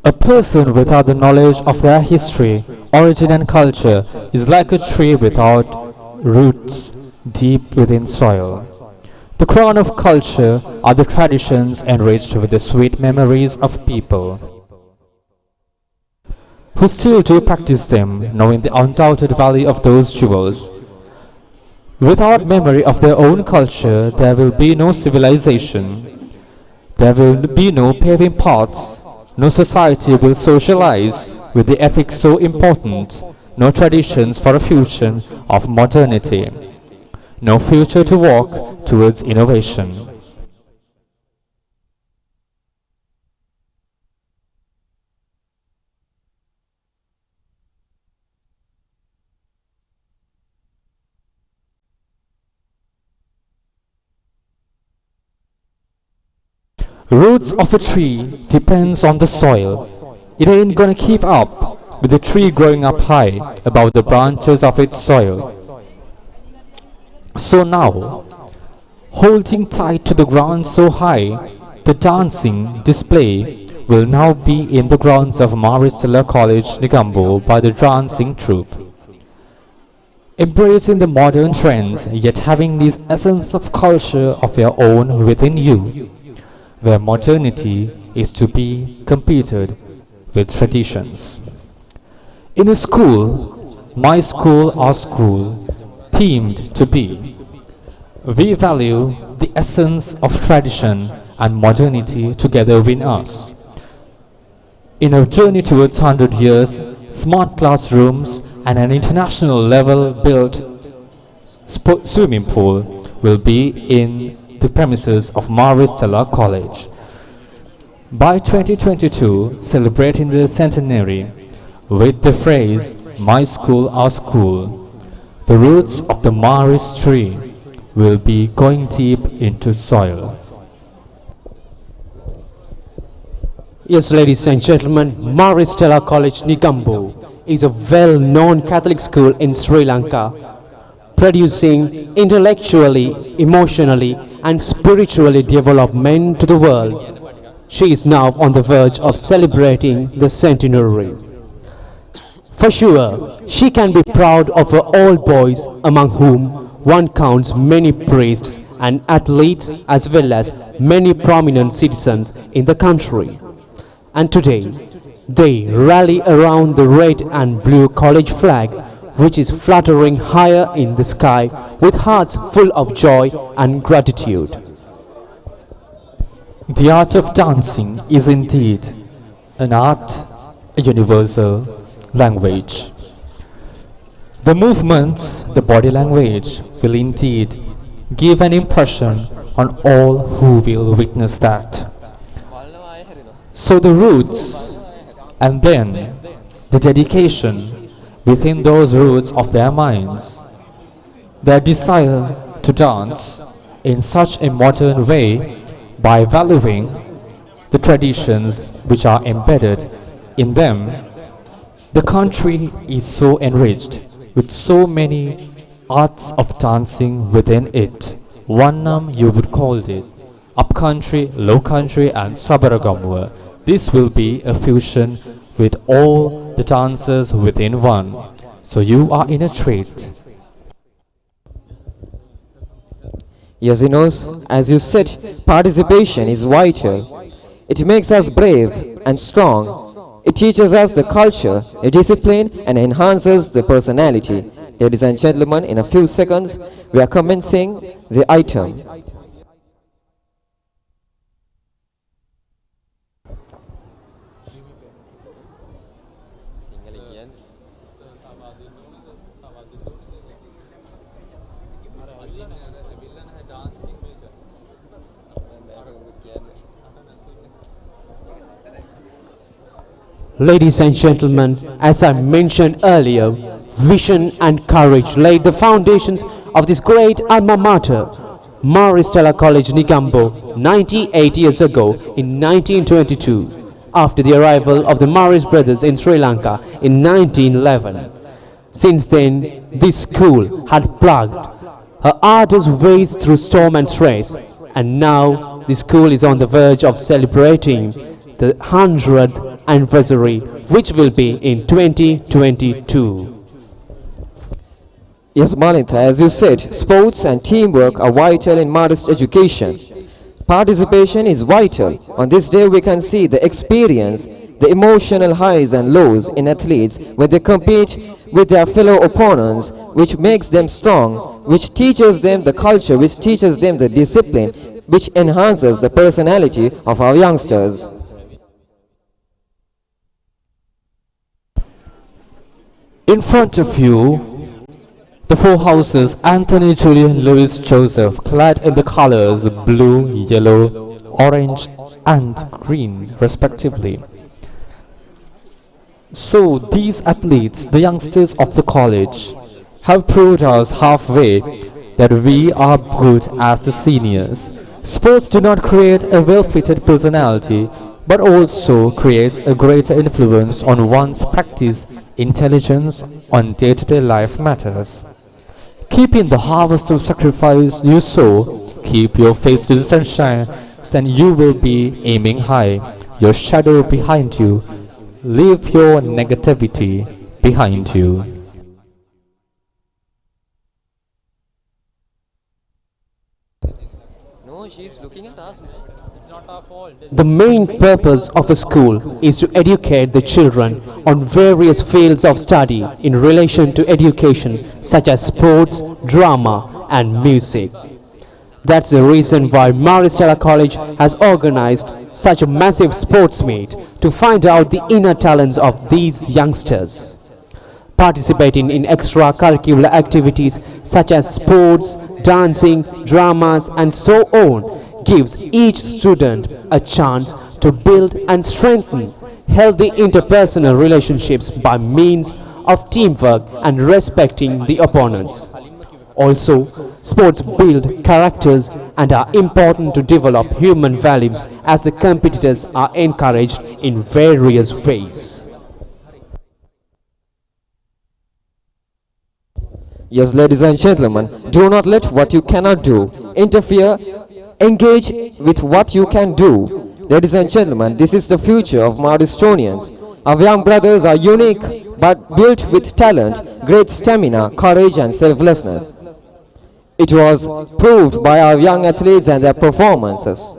A person without the knowledge of their history, origin and culture is like a tree without roots deep within soil. The crown of culture are the traditions enriched with the sweet memories of people who still do practice them, knowing the undoubted value of those jewels. Without memory of their own culture, there will be no civilization. There will be no paving paths. No society will socialize with the ethics so important. No traditions for a future of modernity. No future to walk towards innovation. Roots of a tree depends on the soil. It ain't gonna keep up with the tree growing up high above the branches of its soil. So now, holding tight to the ground so high, the dancing display will now be in the grounds of Maristella College, Negombo by the dancing troupe. Embracing the modern trends, yet having this essence of culture of your own within you, where modernity is to be competed with traditions. In a school, my school, our school, themed to be, we value the essence of tradition and modernity together within us. In a journey towards 100 years, smart classrooms and an international level built swimming pool will be in the premises of Maristella College. By 2022, celebrating the centenary with the phrase, "My school, our school," the roots of the Maris tree will be going deep into soil. Yes, ladies and gentlemen, Maristella College, Negombo is a well-known Catholic school in Sri Lanka, producing intellectually, emotionally, and spiritually developed men to the world. She is now on the verge of celebrating the centenary. For sure, she can be proud of her old boys, among whom one counts many priests and athletes as well as many prominent citizens in the country. And today, they rally around the red and blue college flag, which is fluttering higher in the sky with hearts full of joy and gratitude. The art of dancing is indeed an art, a universal language. The movements, the body language will indeed give an impression on all who will witness that. So the roots and then the dedication within those roots of their minds, their desire to dance in such a modern way by valuing the traditions which are embedded in them. The country is so enriched with so many arts of dancing within it. One you would call it upcountry, low country and Sabaragamua. This will be a fusion with all the dances within one. So you are in a treat. Yes, as you said, participation is vital. It makes us brave and strong. It teaches us the culture, the discipline, and enhances the personality. Ladies and gentlemen, in a few seconds, we are commencing the item. Ladies and gentlemen, as I mentioned earlier, vision and courage laid the foundations of this great alma mater, Maristella College, Negombo, 98 years ago in 1922, after the arrival of the Maris brothers in Sri Lanka in 1911. Since then, this school had plugged her arduous ways through storm and stress, and now the school is on the verge of celebrating the 100th anniversary, which will be in 2022. Yes, Malinta, as you said, sports and teamwork are vital in modest education. Participation is vital. On this day we can see the experience, the emotional highs and lows in athletes when they compete with their fellow opponents, which makes them strong, which teaches them the culture, which teaches them the discipline, which enhances the personality of our youngsters. In front of you, the four houses Anthony, Julian, Louis, Joseph, clad in the colors blue, yellow, orange and green respectively. So these athletes, the youngsters of the college, have proved us halfway that we are good as the seniors. Sports do not create a well-fitted personality, but also creates a greater influence on one's practice intelligence on day-to-day life matters. Keep in the harvest of sacrifice you sow, keep your face to the sunshine, then you will be aiming high, your shadow behind you, leave your negativity behind you. No, she's looking at us. The main purpose of a school is to educate the children on various fields of study in relation to education such as sports, drama and music. That's the reason why Maristella College has organized such a massive sports meet to find out the inner talents of these youngsters. Participating in extracurricular activities such as sports, dancing, dramas and so on gives each student a chance to build and strengthen healthy interpersonal relationships by means of teamwork and respecting the opponents. Also, sports build characters and are important to develop human values as the competitors are encouraged in various ways. Yes, ladies and gentlemen, do not let what you cannot do interfere. Engage with what you can do. Ladies and gentlemen, this is the future of Maristonians. Our young brothers are unique but built with talent, great stamina, courage and selflessness. It was proved by our young athletes and their performances.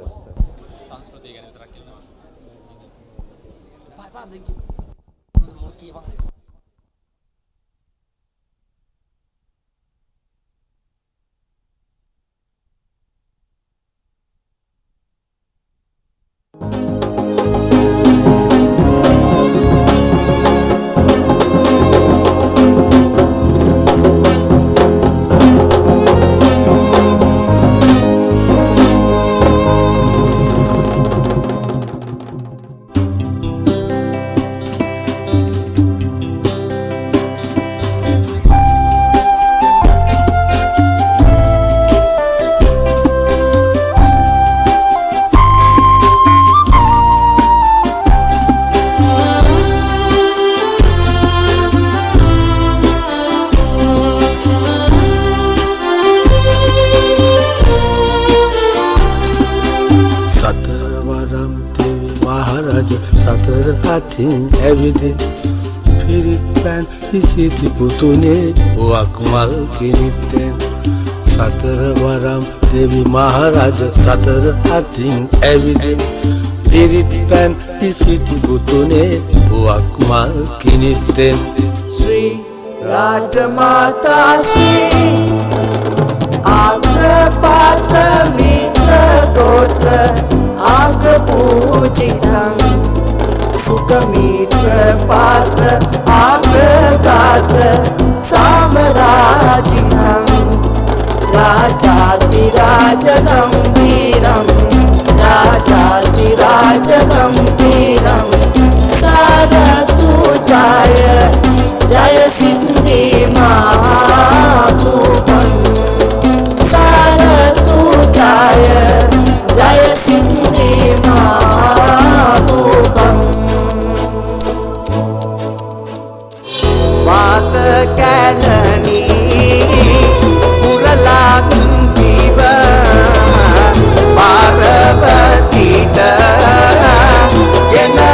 Everyday Piripan isiti putune wakmal kiniten Satar varam Devi Maharaja Satar hatin everyday Piripan isiti putune wakmal kiniten Sri Rajamata Sri Agra Patra Mitra Gotra Agra Pujitam Sukhamitra Patra Agra Gatra Samarajiham Rajati Raja Gambiram Rajati Raja Gambiram Saratu Jaya Jaya Sindhi Mahabhubam Saratu Jaya Jaya Sindhi Mahabhubam Vata Kalani Muralagam Diva Paravasita Yena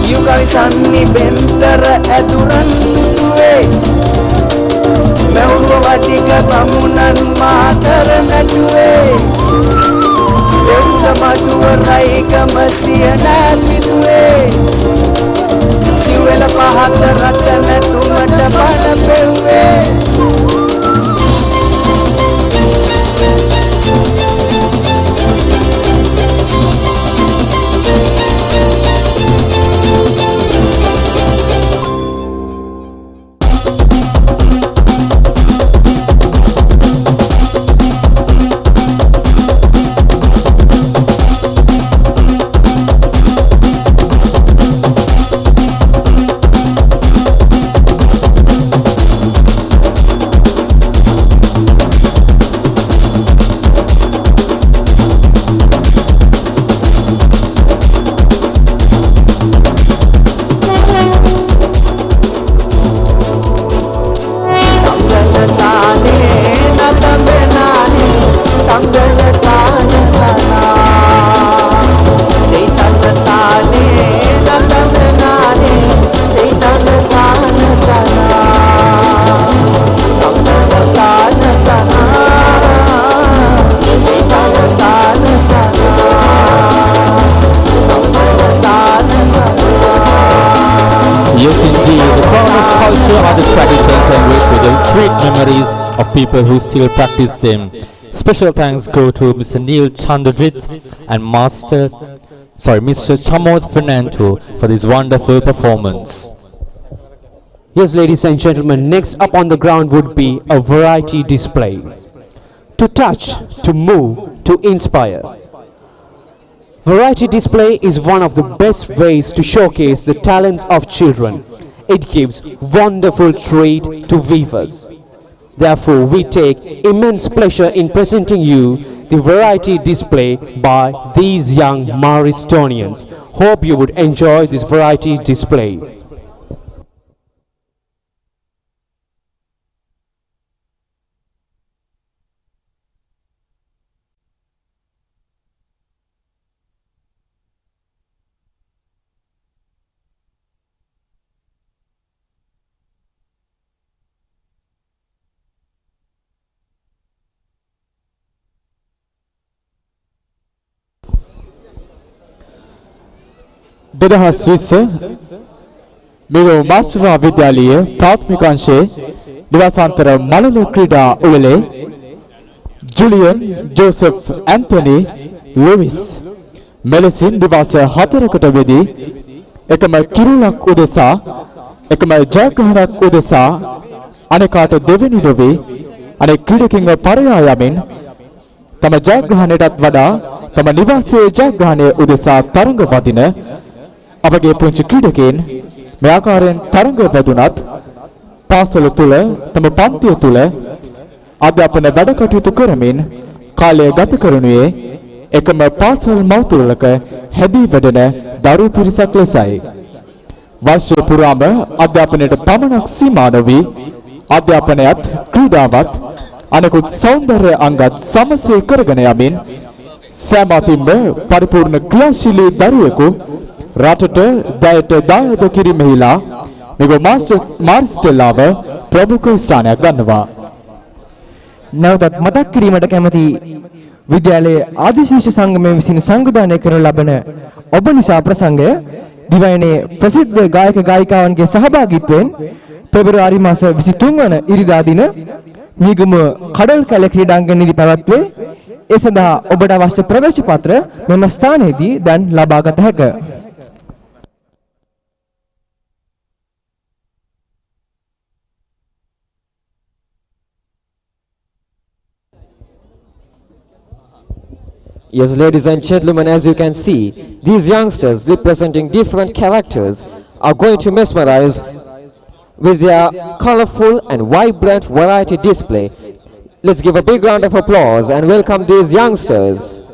යුගල් සන්නි Bentara ඇදුරන් තුතුවේ මෙවුරුව වටික බමුණන් Matara නැටුවේ එන්න මදුව රයිකම සිය නැපිදුවේ සිව්වෙල පහත රට නැටුමට බණ පෙව්වේ Yes, indeed. The crown of culture are the traditions and rich with the sweet memories of people who still practice them. Special thanks go to Mr. Neil Chandradrit and Mr. Chamod Fernando for this wonderful performance. Yes, ladies and gentlemen, next up on the ground would be a variety display. To touch, to move, to inspire. Variety display is one of the best ways to showcase the talents of children. It gives wonderful treat to viewers. Therefore, we take immense pleasure in presenting you the variety display by these young Maristonians. Hope you would enjoy this variety display. දෙදහස් විස්ස මෙගෝ master විද්‍යාලීය ප්‍රාථමික අංශයේ නිවාසාන්තර මළල ක්‍රීඩා උළෙලේ ජුලියන් Joseph Anthony Lewis මෙලෙසින් නිවාස 4කට බෙදී එකම කිරුළක් උදෙසා එකම ජයග්‍රහණයක් උදෙසා අනෙකාට දෙවෙනි නොවේ අනෙක් ක්‍රීඩකින්ව පරයා යමින් තම ජයග්‍රහණයටත් වඩා තම නිවාසයේ ජයග්‍රහණය උදෙසා තරඟ වදින අපගේ පුංචි ක්‍රීඩකයන් මේ ආකාරයෙන් තරඟ වැදුනත් පාසල තුල තම පන්තිය තුල අධ්‍යාපන වැඩ කටයුතු කරමින් කාලය ගත කරනුයේ එකම පාසල් මව්තුලක හැදී වැඩෙන දරු පිරිසක් ලෙසයි. වර්ෂය පුරාම අධ්‍යාපනයට පමණක් සීමා නොවි අධ්‍යාපනයත් ක්‍රීඩාවත් අනෙකුත් සෞන්දර්ය අංගත් සමසේ කරගෙන යමින් සෑම අතින්ම පරිපූර්ණ ක්‍රියාශීලී දරුවෙකු රටට දයට දායද කිරීමෙහිලා මෙගෝ මාරිස්ටෙල්ලාව ප්‍රමුඛ ස්ථානයක් ගන්නවා. නැවතත් මතක් කිරීමට කැමති විද්‍යාලයේ ආදිශීෂ සංගමය විසින් සංවිධානය කරනු ලබන ඔබ නිසා ප්‍රසංගය දිවයිනේ ප්‍රසිද්ධ ගායක ගායිකාවන්ගේ සහභාගීත්වයෙන් පෙබරවාරි මාස 23 වන ඉරිදා දින මීගමුව කඩල් කැල ක්‍රීඩාංගණයේදී පැවැත්වේ. ඒ සඳහා ඔබට අවශ්‍ය ප්‍රවේශ පත්‍ර මෙම ස්ථානයේදී දැන් ලබාගත හැකිය. Yes, ladies and gentlemen, as you can see, these youngsters representing different characters are going to mesmerize with their colorful and vibrant variety display. Let's give a big round of applause and welcome these youngsters.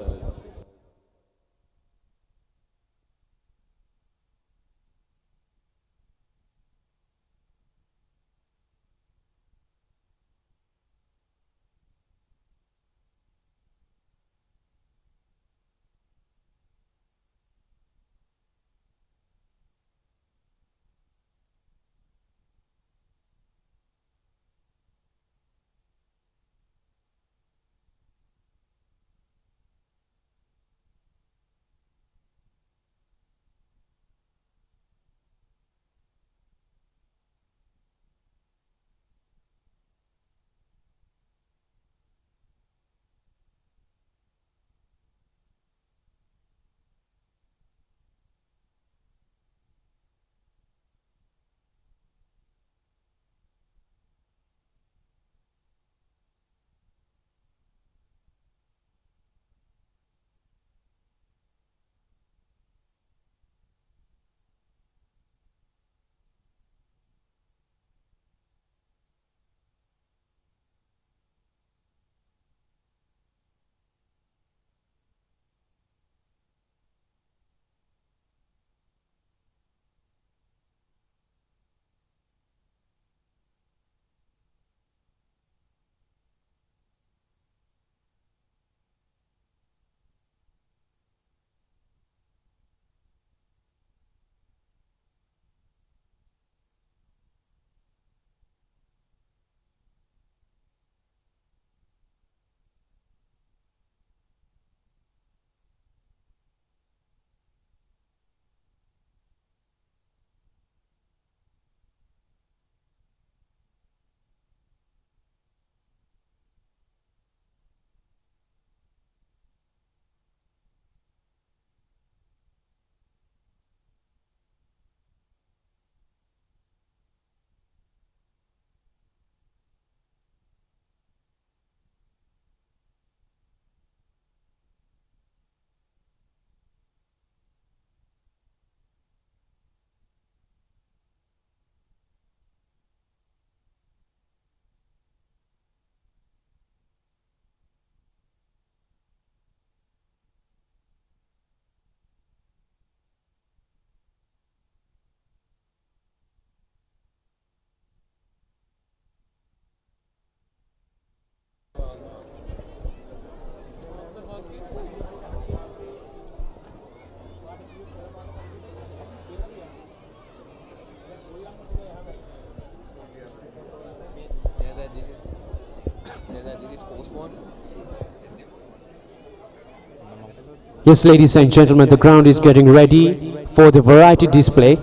Yes, ladies and gentlemen, the ground is getting ready for the variety display.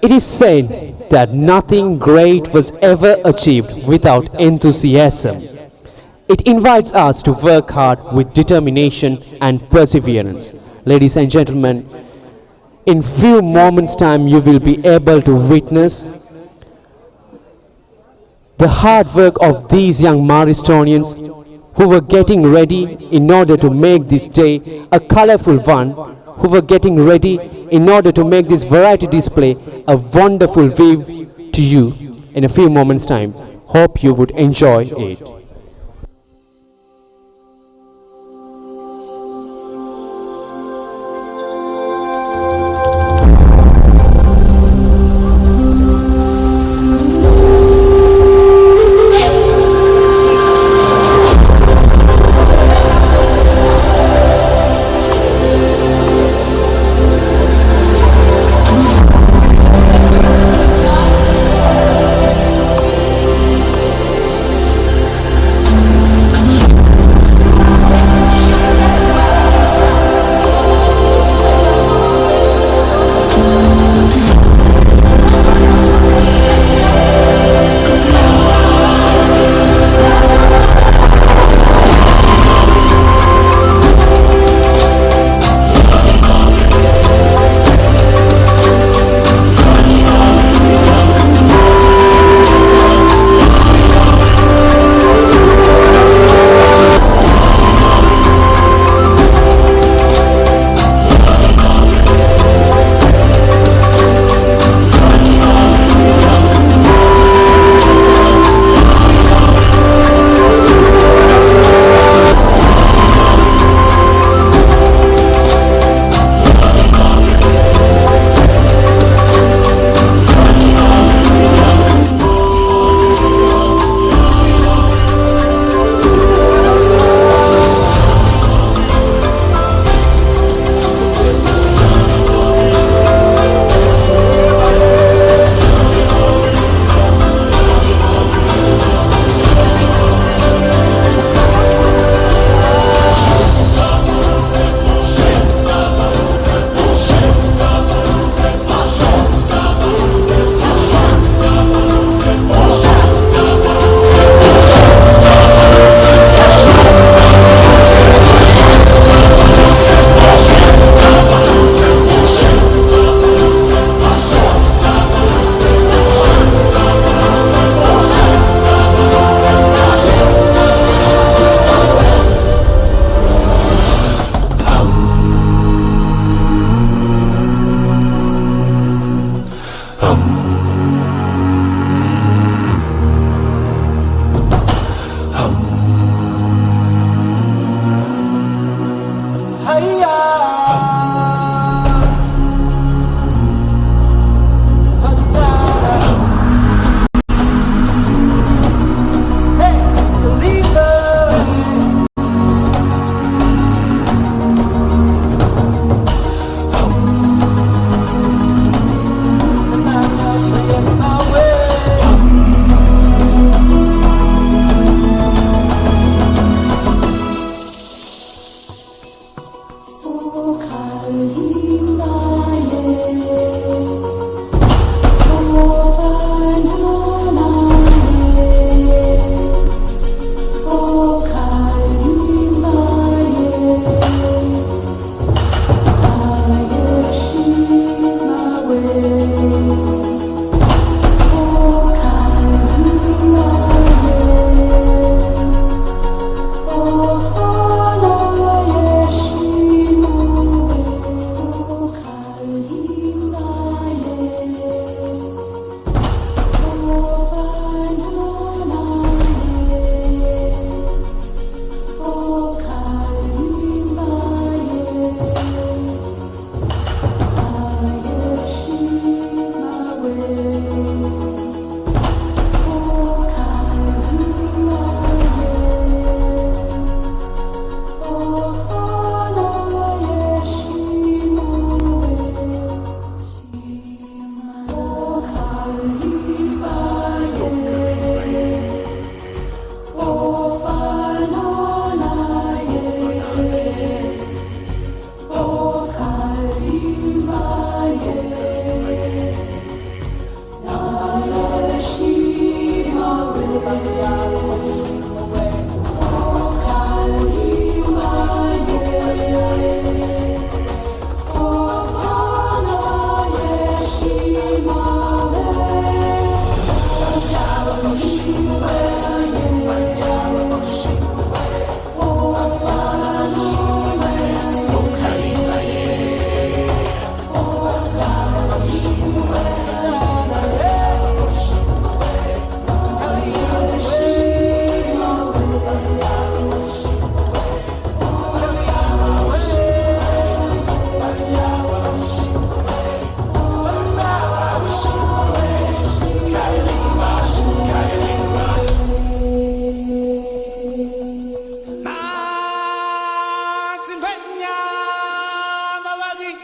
It is said that nothing great was ever achieved without enthusiasm. It invites us to work hard with determination and perseverance. Ladies and gentlemen, in few moments' time you will be able to witness the hard work of these young Maristonians who were getting ready in order to make this day a colorful one, who were getting ready in order to make this variety display a wonderful view to you in a few moments' time. Hope you would enjoy it.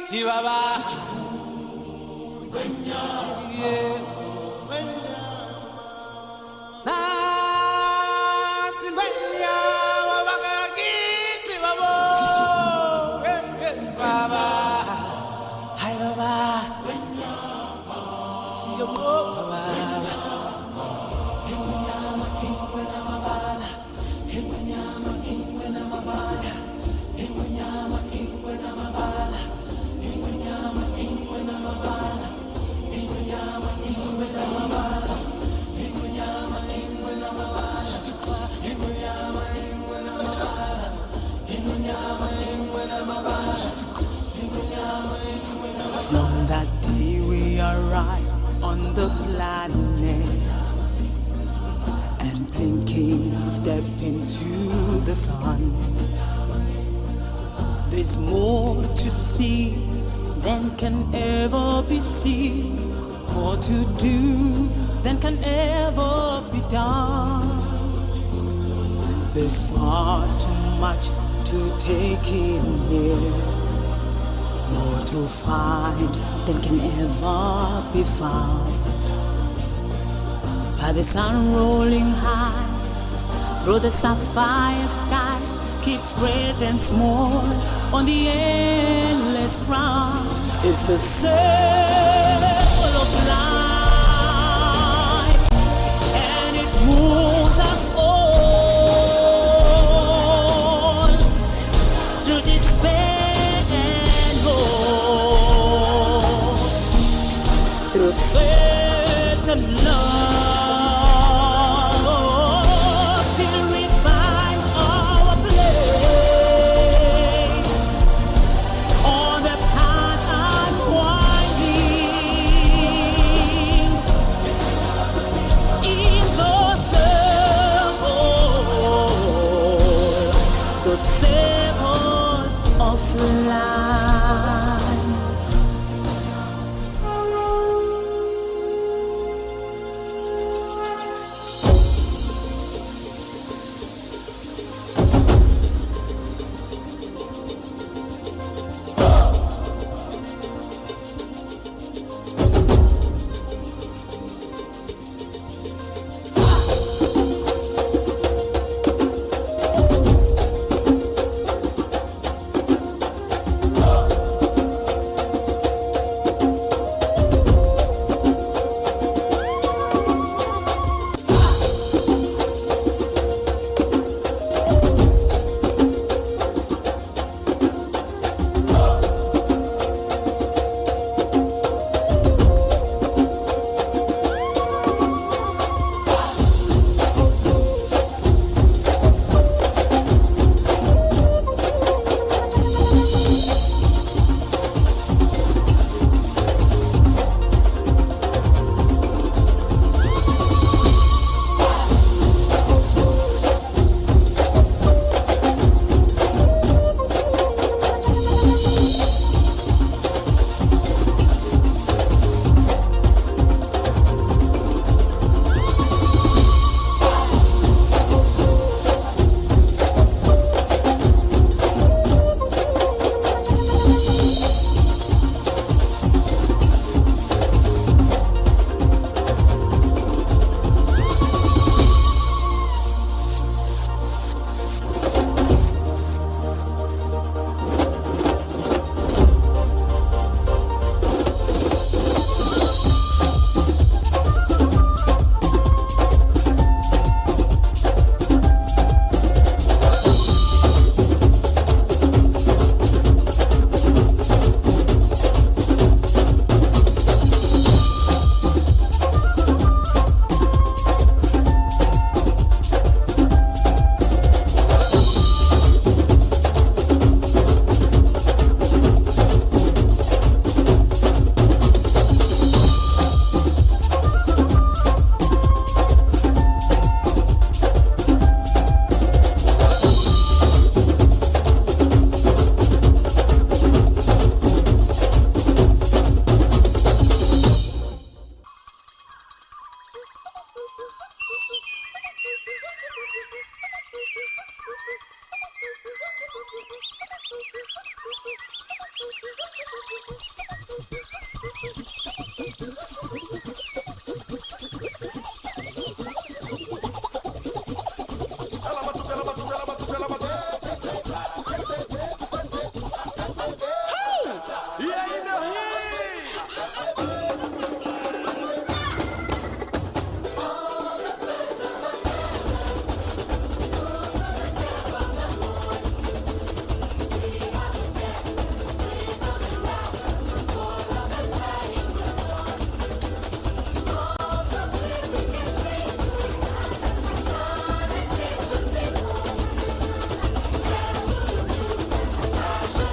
Chihuahua. Yeah. From that day we arrived on the planet and blinking step into the sun. There's more to see than can ever be seen, more to do than can ever be done. There's far too much to take in here, more to find than can ever be found. By the sun rolling high through the sapphire sky, keeps great and small on the endless round. It's the circle of life, and it moves us all through despair and hope, through faith and love, till we find our place on the path unwinding in the circle of life.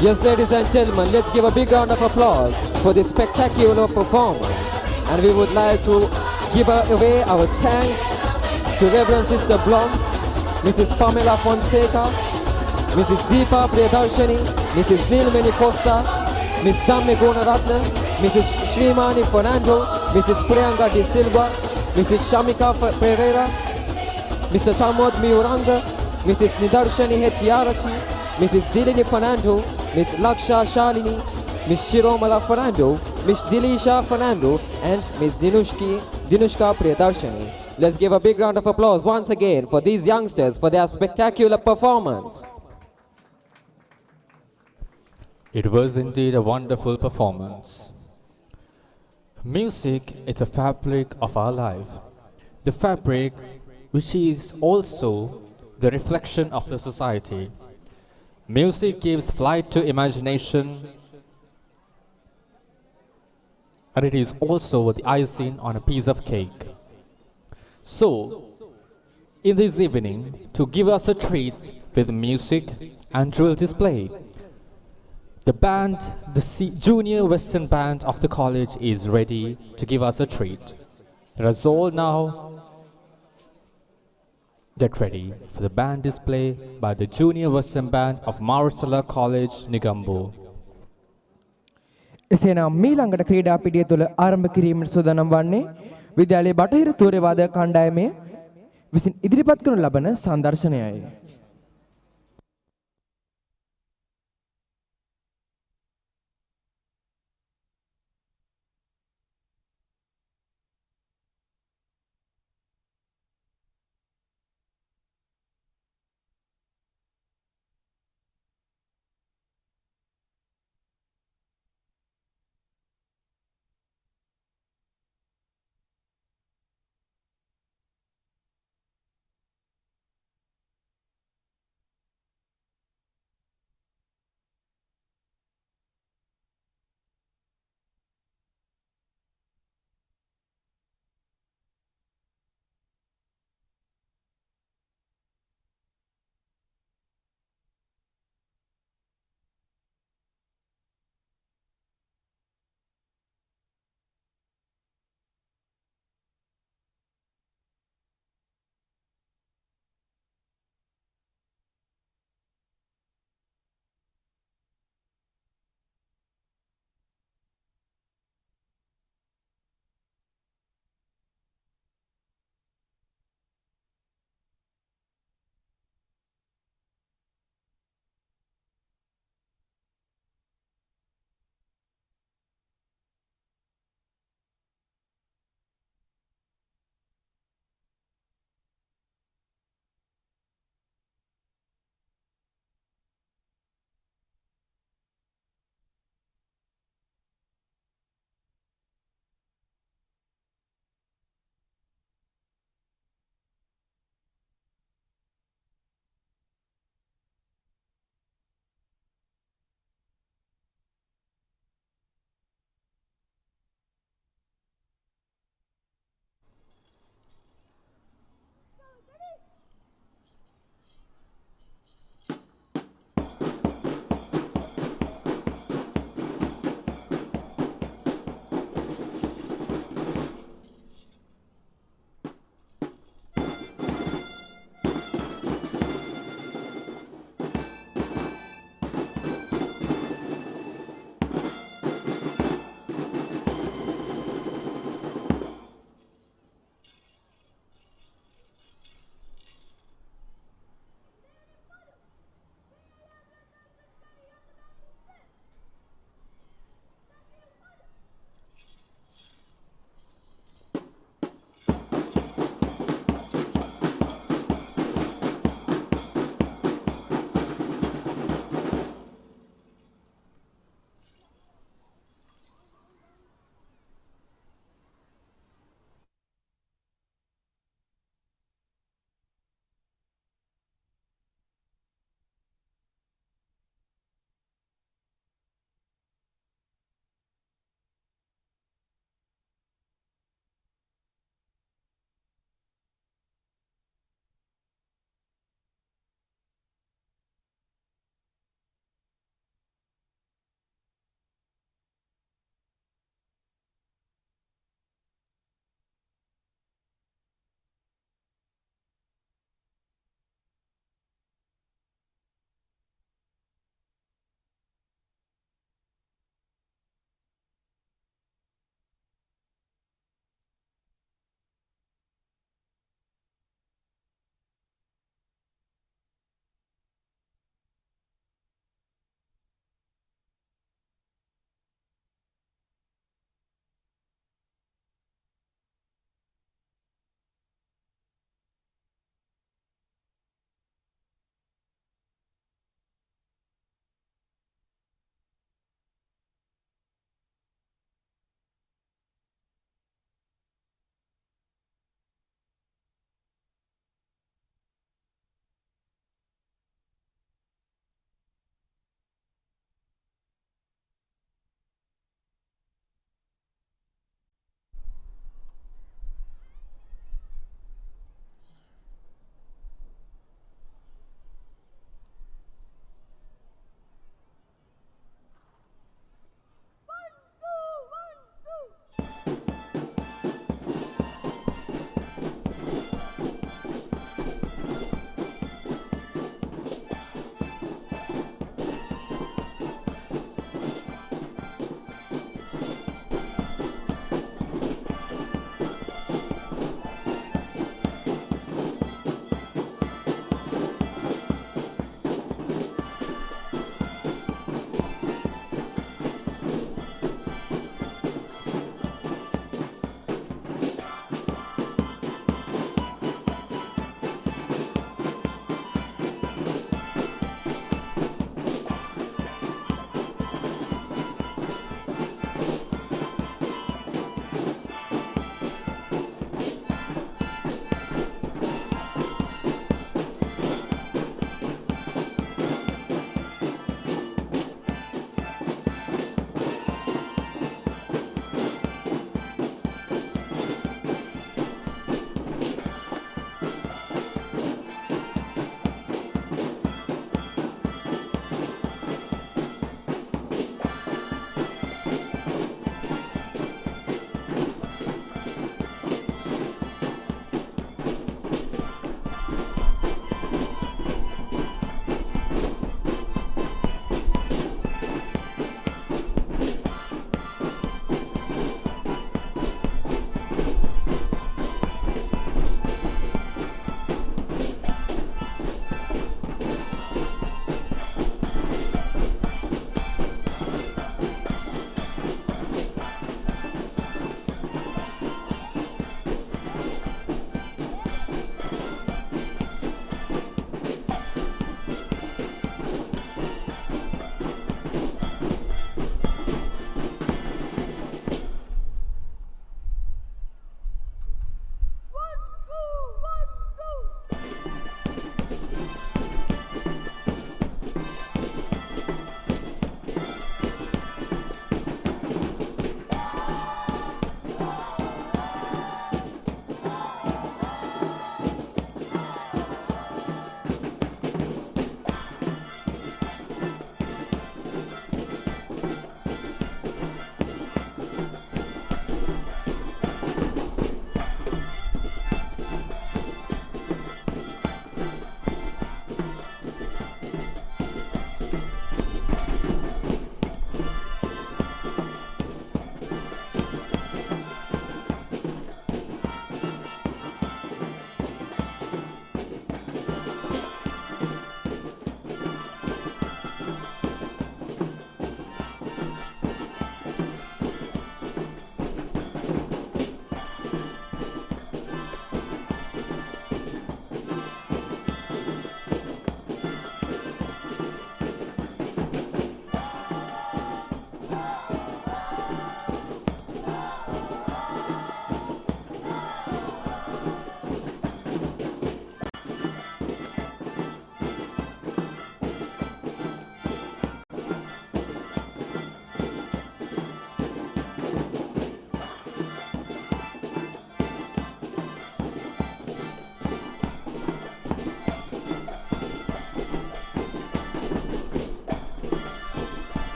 Yes, ladies and gentlemen, let's give a big round of applause for this spectacular performance. And we would like to give away our thanks to Reverend Sister Blom, Mrs. Pamela Fonseca, Mrs. Deepa Priyadarshani, Mrs. Nilmani Costa, Ms. Damne Gunaratna, Mrs. Srimani Fernando, Mrs. Priyanka De Silva, Mrs. Shamika Pereira, Mr. Chamod Miuranga, Mrs. Nidarshani Hetiarachi, Mrs. Dilini Fernando, Ms. Laksha Shalini, Ms. Shiromala Fernando, Ms. Dilisha Fernando, and Ms. Dinushka Priyadarshani. Let's give a big round of applause once again for these youngsters for their spectacular performance. It was indeed a wonderful performance. Music is a fabric of our life, the fabric which is also the reflection of the society. Music gives flight to imagination, and it is also the icing on a piece of cake. So, in this evening, to give us a treat with music and drill display, the band, Junior Western Band of the college is ready to give us a treat. Let us all now get ready for the band display by the Junior Western Band of Marcella College, Negombo. එසේනම් මීළඟට ක්‍රීඩා පිටිය තුළ ආරම්භ කිරීමට සූදානම් වන්නේ විද්‍යාලයේ බටහිර තූර්ය වාදක කණ්ඩායමේ විසින් ඉදිරිපත් කරනු ලබන සංදර්ශනයයි.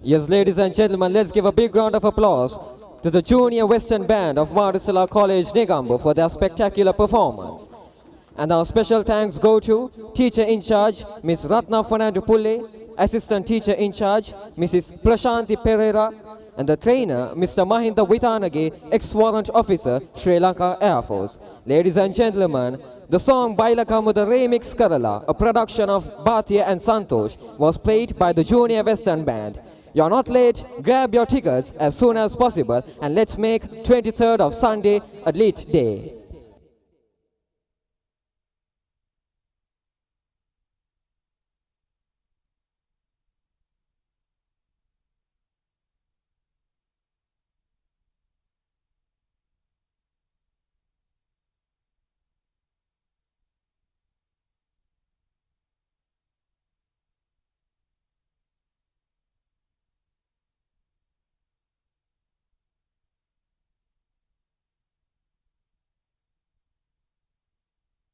Yes, ladies and gentlemen, let's give a big round of applause to the Junior Western Band of Marisala College, Negombo for their spectacular performance. And our special thanks go to Teacher in Charge, Ms. Ratna Fernando Pulle, Assistant Teacher in Charge, Mrs. Prashanti Pereira, and the trainer, Mr. Mahinda Witanage, ex-warrant officer, Sri Lanka Air Force. Ladies and gentlemen, the song Bailakamu the Remix Kerala, a production of Bhatia and Santosh, was played by the Junior Western Band. You're not late, grab your tickets as soon as possible and let's make 23rd of Sunday a lit day.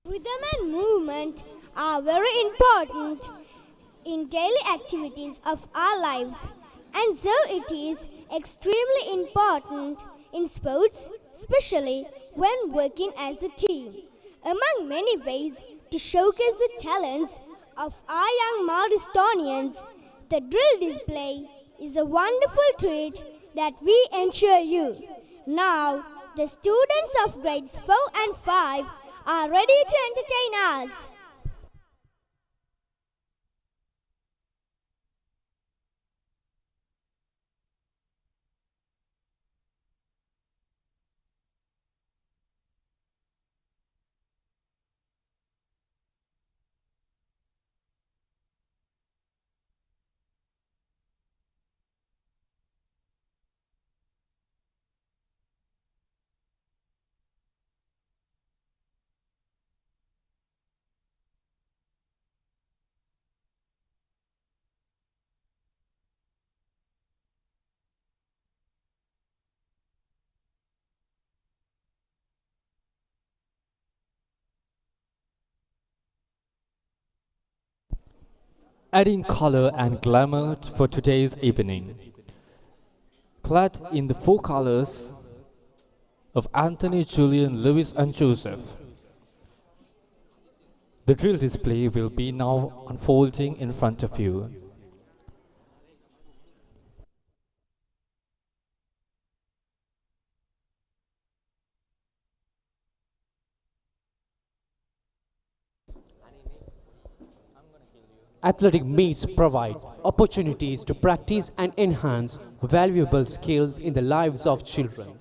Rhythm and movement are very important in daily activities of our lives, and so it is extremely important in sports, especially when working as a team. Among many ways to showcase the talents of our young Maristonians, the drill display is a wonderful treat that we ensure you. Now, the students of grades 4 and 5 are ready to entertain us. Adding color and glamour for today's evening. Clad in the four colors of Anthony, Julian, Lewis, and Joseph, the drill display will be now unfolding in front of you. Athletic meets provide opportunities to practice and enhance valuable skills in the lives of children.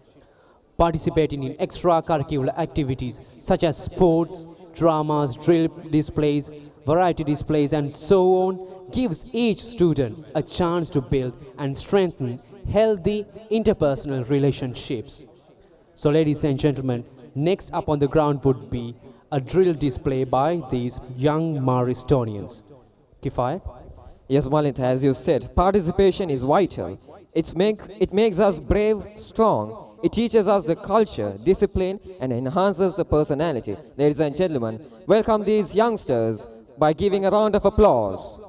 Participating in extracurricular activities such as sports, dramas, drill displays, variety displays, and so on gives each student a chance to build and strengthen healthy interpersonal relationships. So, ladies and gentlemen, next up on the ground would be a drill display by these young Maristonians. Kifayat? Yes, Malinth, as you said, participation is vital. It makes us brave, strong. It teaches us the culture, discipline, and enhances the personality. Ladies and gentlemen, welcome these youngsters by giving a round of applause.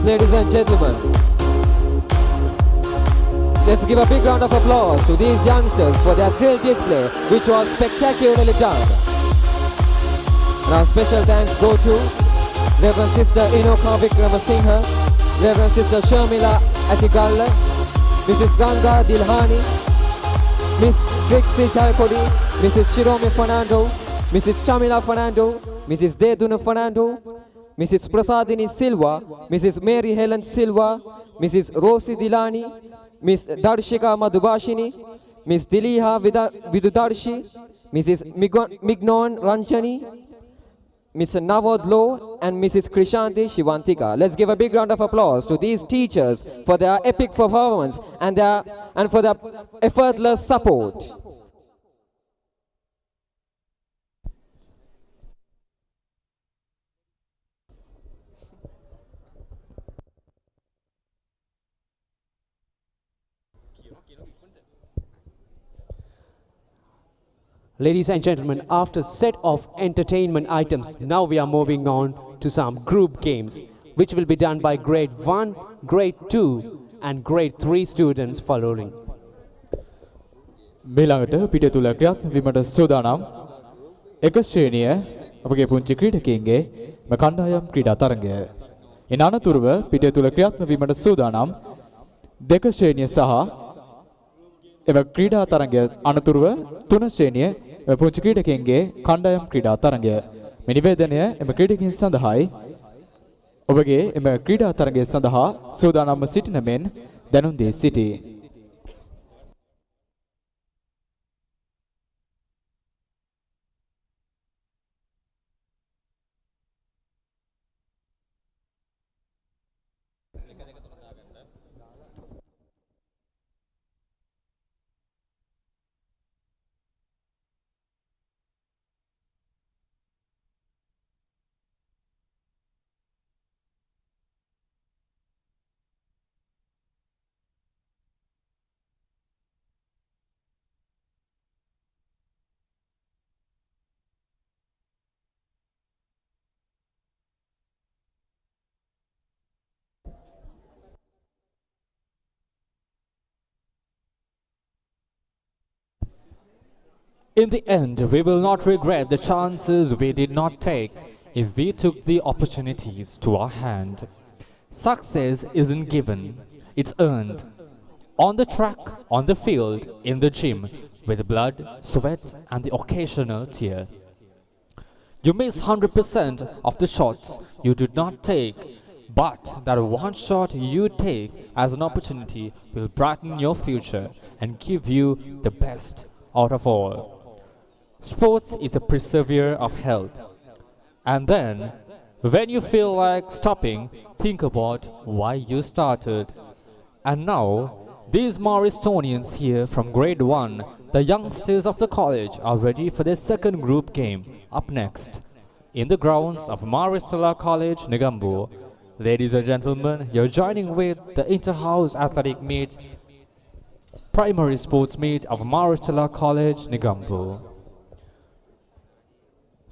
Yes, ladies and gentlemen. Let's give a big round of applause to these youngsters for their thrill display, which was spectacularly done. And our special thanks go to Reverend Sister Inoka Vikramasinghe, Reverend Sister Sharmila Atigalla, Mrs. Ganga Dilhani, Miss Trixie Chalkodi, Mrs. Shirome Fernando, Mrs. Chamila Fernando, Mrs. Deduna Fernando, Mrs. Prasadini Silva, Mrs. Mary Helen Silva, Mrs. Rosie Dilani, Miss Darshika Madhubashini, Miss Diliha Vidudarshi, Mrs. Mignon Ranchani, Mr. Navod Low, and Mrs. Krishanti Shivantika. Let's give a big round of applause to these teachers for their epic performance and for their effortless support. Ladies and gentlemen, after set of entertainment items, now we are moving on to some group games, which will be done by grade 1, grade 2 and grade 3 students following. මීළඟට පිටිය තුල ක්‍රියාත්මක වීමට සූදානම් එක ශ්‍රේණිය අපගේ පුංචි ක්‍රීඩකයින්ගේ කණ්ඩායම් ක්‍රීඩා තරඟය. ඉන් අනතුරුව පිටිය තුල ක්‍රියාත්මක වීමට සූදානම් දෙක ශ්‍රේණිය සහ එම ක්‍රීඩා තරඟය අනතුරුව තුන ශ්‍රේණිය පුංචි ක්‍රීඩකයින්ගේ කණ්ඩායම් ක්‍රීඩා තරඟය. මේ නිවේදනය එම ක්‍රීඩකයින් සඳහායි ඔබගේ එම ක්‍රීඩා තරඟය සඳහා සූදානම්ව සිටින මෙන් දැනුම් දී සිටී. In the end, we will not regret the chances we did not take if we took the opportunities to our hand. Success isn't given, it's earned. On the track, on the field, in the gym, with blood, sweat, and the occasional tear. You miss 100% of the shots you did not take, but that one shot you take as an opportunity will brighten your future and give you the best out of all. Sports is a preserver of health. And then, when you feel like stopping, think about why you started. And now, these Moristonians here from grade 1, the youngsters of the college, are ready for their second group game, up next. In the grounds of Maristella College, Negombo. Ladies and gentlemen, you're joining with the inter-house athletic meet, primary sports meet of Maristella College, Negombo.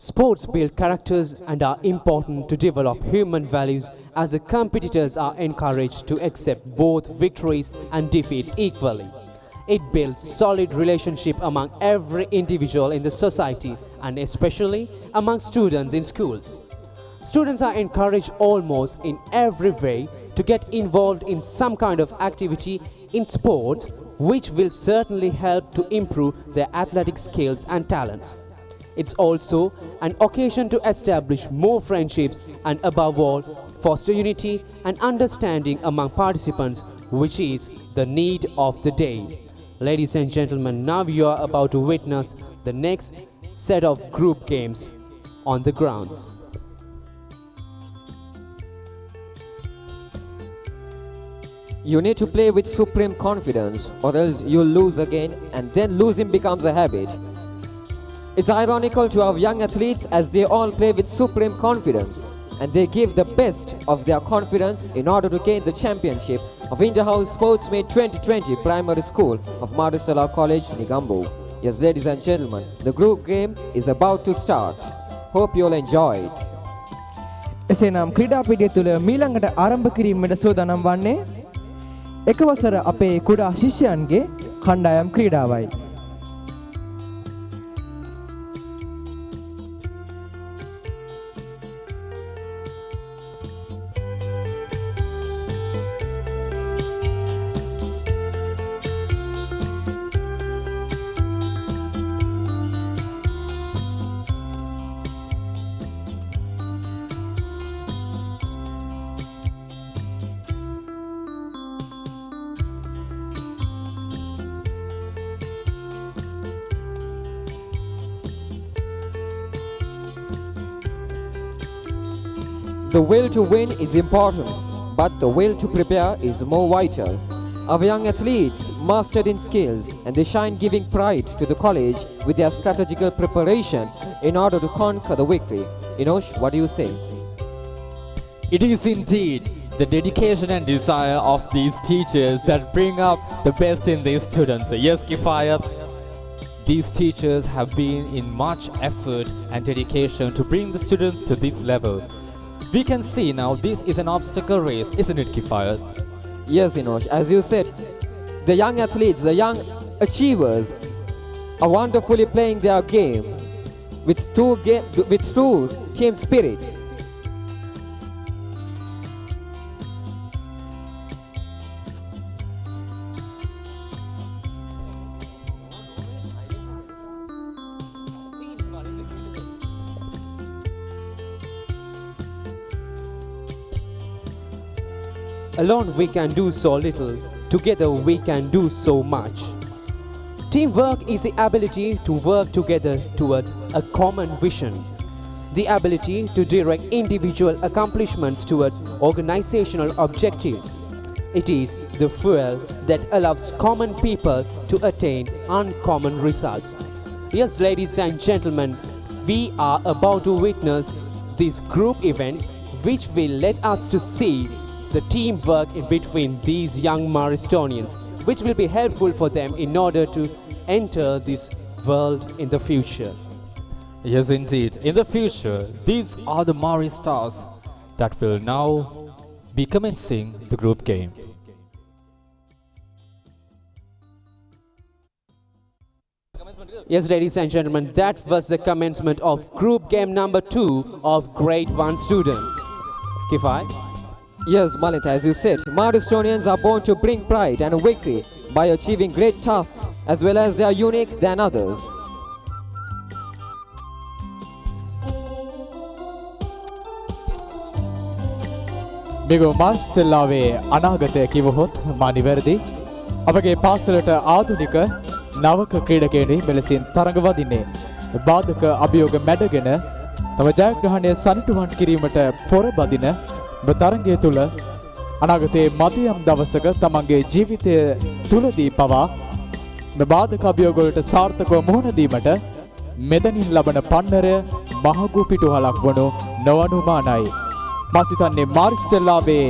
Sports build characters and are important to develop human values as the competitors are encouraged to accept both victories and defeats equally. It builds solid relationship among every individual in the society and especially among students in schools. Students are encouraged almost in every way to get involved in some kind of activity in sports, which will certainly help to improve their athletic skills and talents. It's also an occasion to establish more friendships and above all, foster unity and understanding among participants, which is the need of the day. Ladies and gentlemen, now you are about to witness the next set of group games on the grounds. You need to play with supreme confidence or else you'll lose again, and then losing becomes a habit. It's ironical to have young athletes as they all play with supreme confidence and they give the best of their confidence in order to gain the championship of Inter-House Sports Meet 2020 Primary School of Maristella College, Negombo. Yes, ladies and gentlemen, the group game is about to start. Hope you'll enjoy it. එසේනම් ක්‍රීඩා පිටිය තුල මීළඟට ආරම්භ කිරීමට සූදානම් වන්නේ එක වසර අපේ කුඩා ශිෂ්‍යයන්ගේ කණ්ඩායම් ක්‍රීඩාවයි. The will to win is important, but the will to prepare is more vital. Our young athletes mastered in skills and they shine, giving pride to the college with their strategical preparation in order to conquer the victory. Inosh, what do you say? It is indeed the dedication and desire of these teachers that bring up the best in these students. Yes, Kifayat, these teachers have been in much effort and dedication to bring the students to this level. We can see now this is an obstacle race, isn't it, Kifayat? Yes, Inosh, as you said, the young athletes, the young achievers are wonderfully playing their game with true team spirit. Alone we can do so little, together we can do so much. Teamwork is the ability to work together towards a common vision. The ability to direct individual accomplishments towards organizational objectives. It is the fuel that allows common people to attain uncommon results. Yes, ladies and gentlemen, we are about to witness this group event which will let us to see the teamwork in between these young Maristonians, which will be helpful for them in order to enter this world in the future. Yes, indeed. In the future, these are the Mari stars that will now be commencing the group game. Yes, ladies and gentlemen, that was the commencement of group game number 2 of grade 1 students. Kifai? Yes, Malit, as you said, Maristonians are born to bring pride and victory by achieving great tasks as well as they are unique than others. මිගු මාස්ටර්ලාවේ අනාගතය කිවහොත් මා නිවැරදි. අපගේ පාසලට ආධුනික නවක ක්‍රීඩකයනි මෙලෙසින් තරඟ වදින්නේ. බාධක අභියෝග මැඩගෙන තම ජයග්‍රහණය සනිටුවන් කිරීමට පොර බදින තරඟය තුළ අනාගතයේ මදියම් දවසක තමන්ගේ ජීවිතය තුළදී පවා බාධක අභියෝගවලට සාර්ථකව මුහුණ දීමට මෙතනින් ලබන පන්නරය මහගු පිටුහලක් වනු නොඅනුමානයි. මා සිතන්නේ මාරිස්ටර්ලාවේ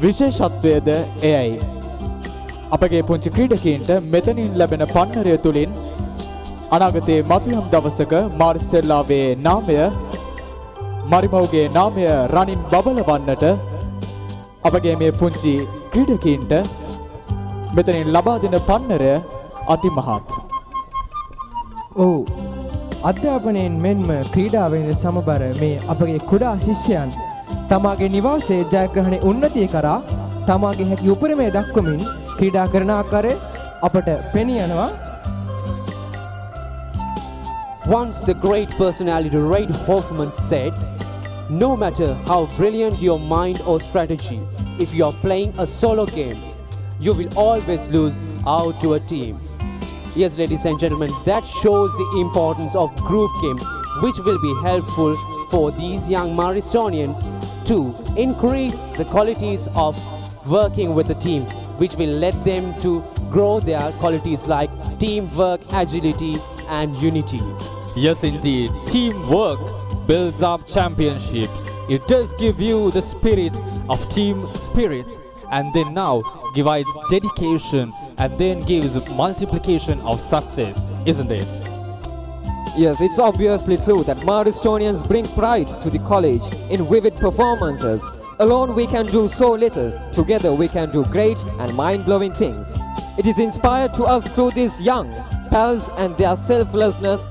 විශේෂත්වයද එයයි. අපගේ පුංචි ක්‍රීඩකයින්ට මෙතනින් ලැබෙන පන්නරය තුළින් අනාගතයේ මතුයම් දවසක මාරිස්ටර්ලාවේ නාමය මරිමව්ගේ නාමය රනින් බබලවන්නට අපගේ මේ පුංචි ක්‍රීඩකයින්ට මෙතනින් ලබා දෙන පන්නරය අතිමහත්. ඔව්. අධ්‍යාපනයෙන් මෙන්ම ක්‍රීඩාවෙන් සමබර මේ අපගේ කුඩා ශිෂ්‍යයන් තමාගේ නිවාසයේ ජයග්‍රහණයේ උන්නතිය කරා තමාගේ හැකි උපරිමය දක්වමින් ක්‍රීඩා කරන ආකාරය අපට පෙනී යනවා. Once the great personality Reid Hoffman said, no matter how brilliant your mind or strategy, if you are playing a solo game, you will always lose out to a team. Yes, ladies and gentlemen, that shows the importance of group games, which will be helpful for these young Maristonians to increase the qualities of working with the team, which will let them to grow their qualities like teamwork, agility, and unity. Yes, indeed. Teamwork builds up championships. It does give you the spirit of team spirit, and then now gives dedication and then gives multiplication of success, isn't it? Yes, it's obviously true that Maristonians bring pride to the college in vivid performances. Alone we can do so little, together we can do great and mind-blowing things. It is inspired to us through these young pals and their selflessness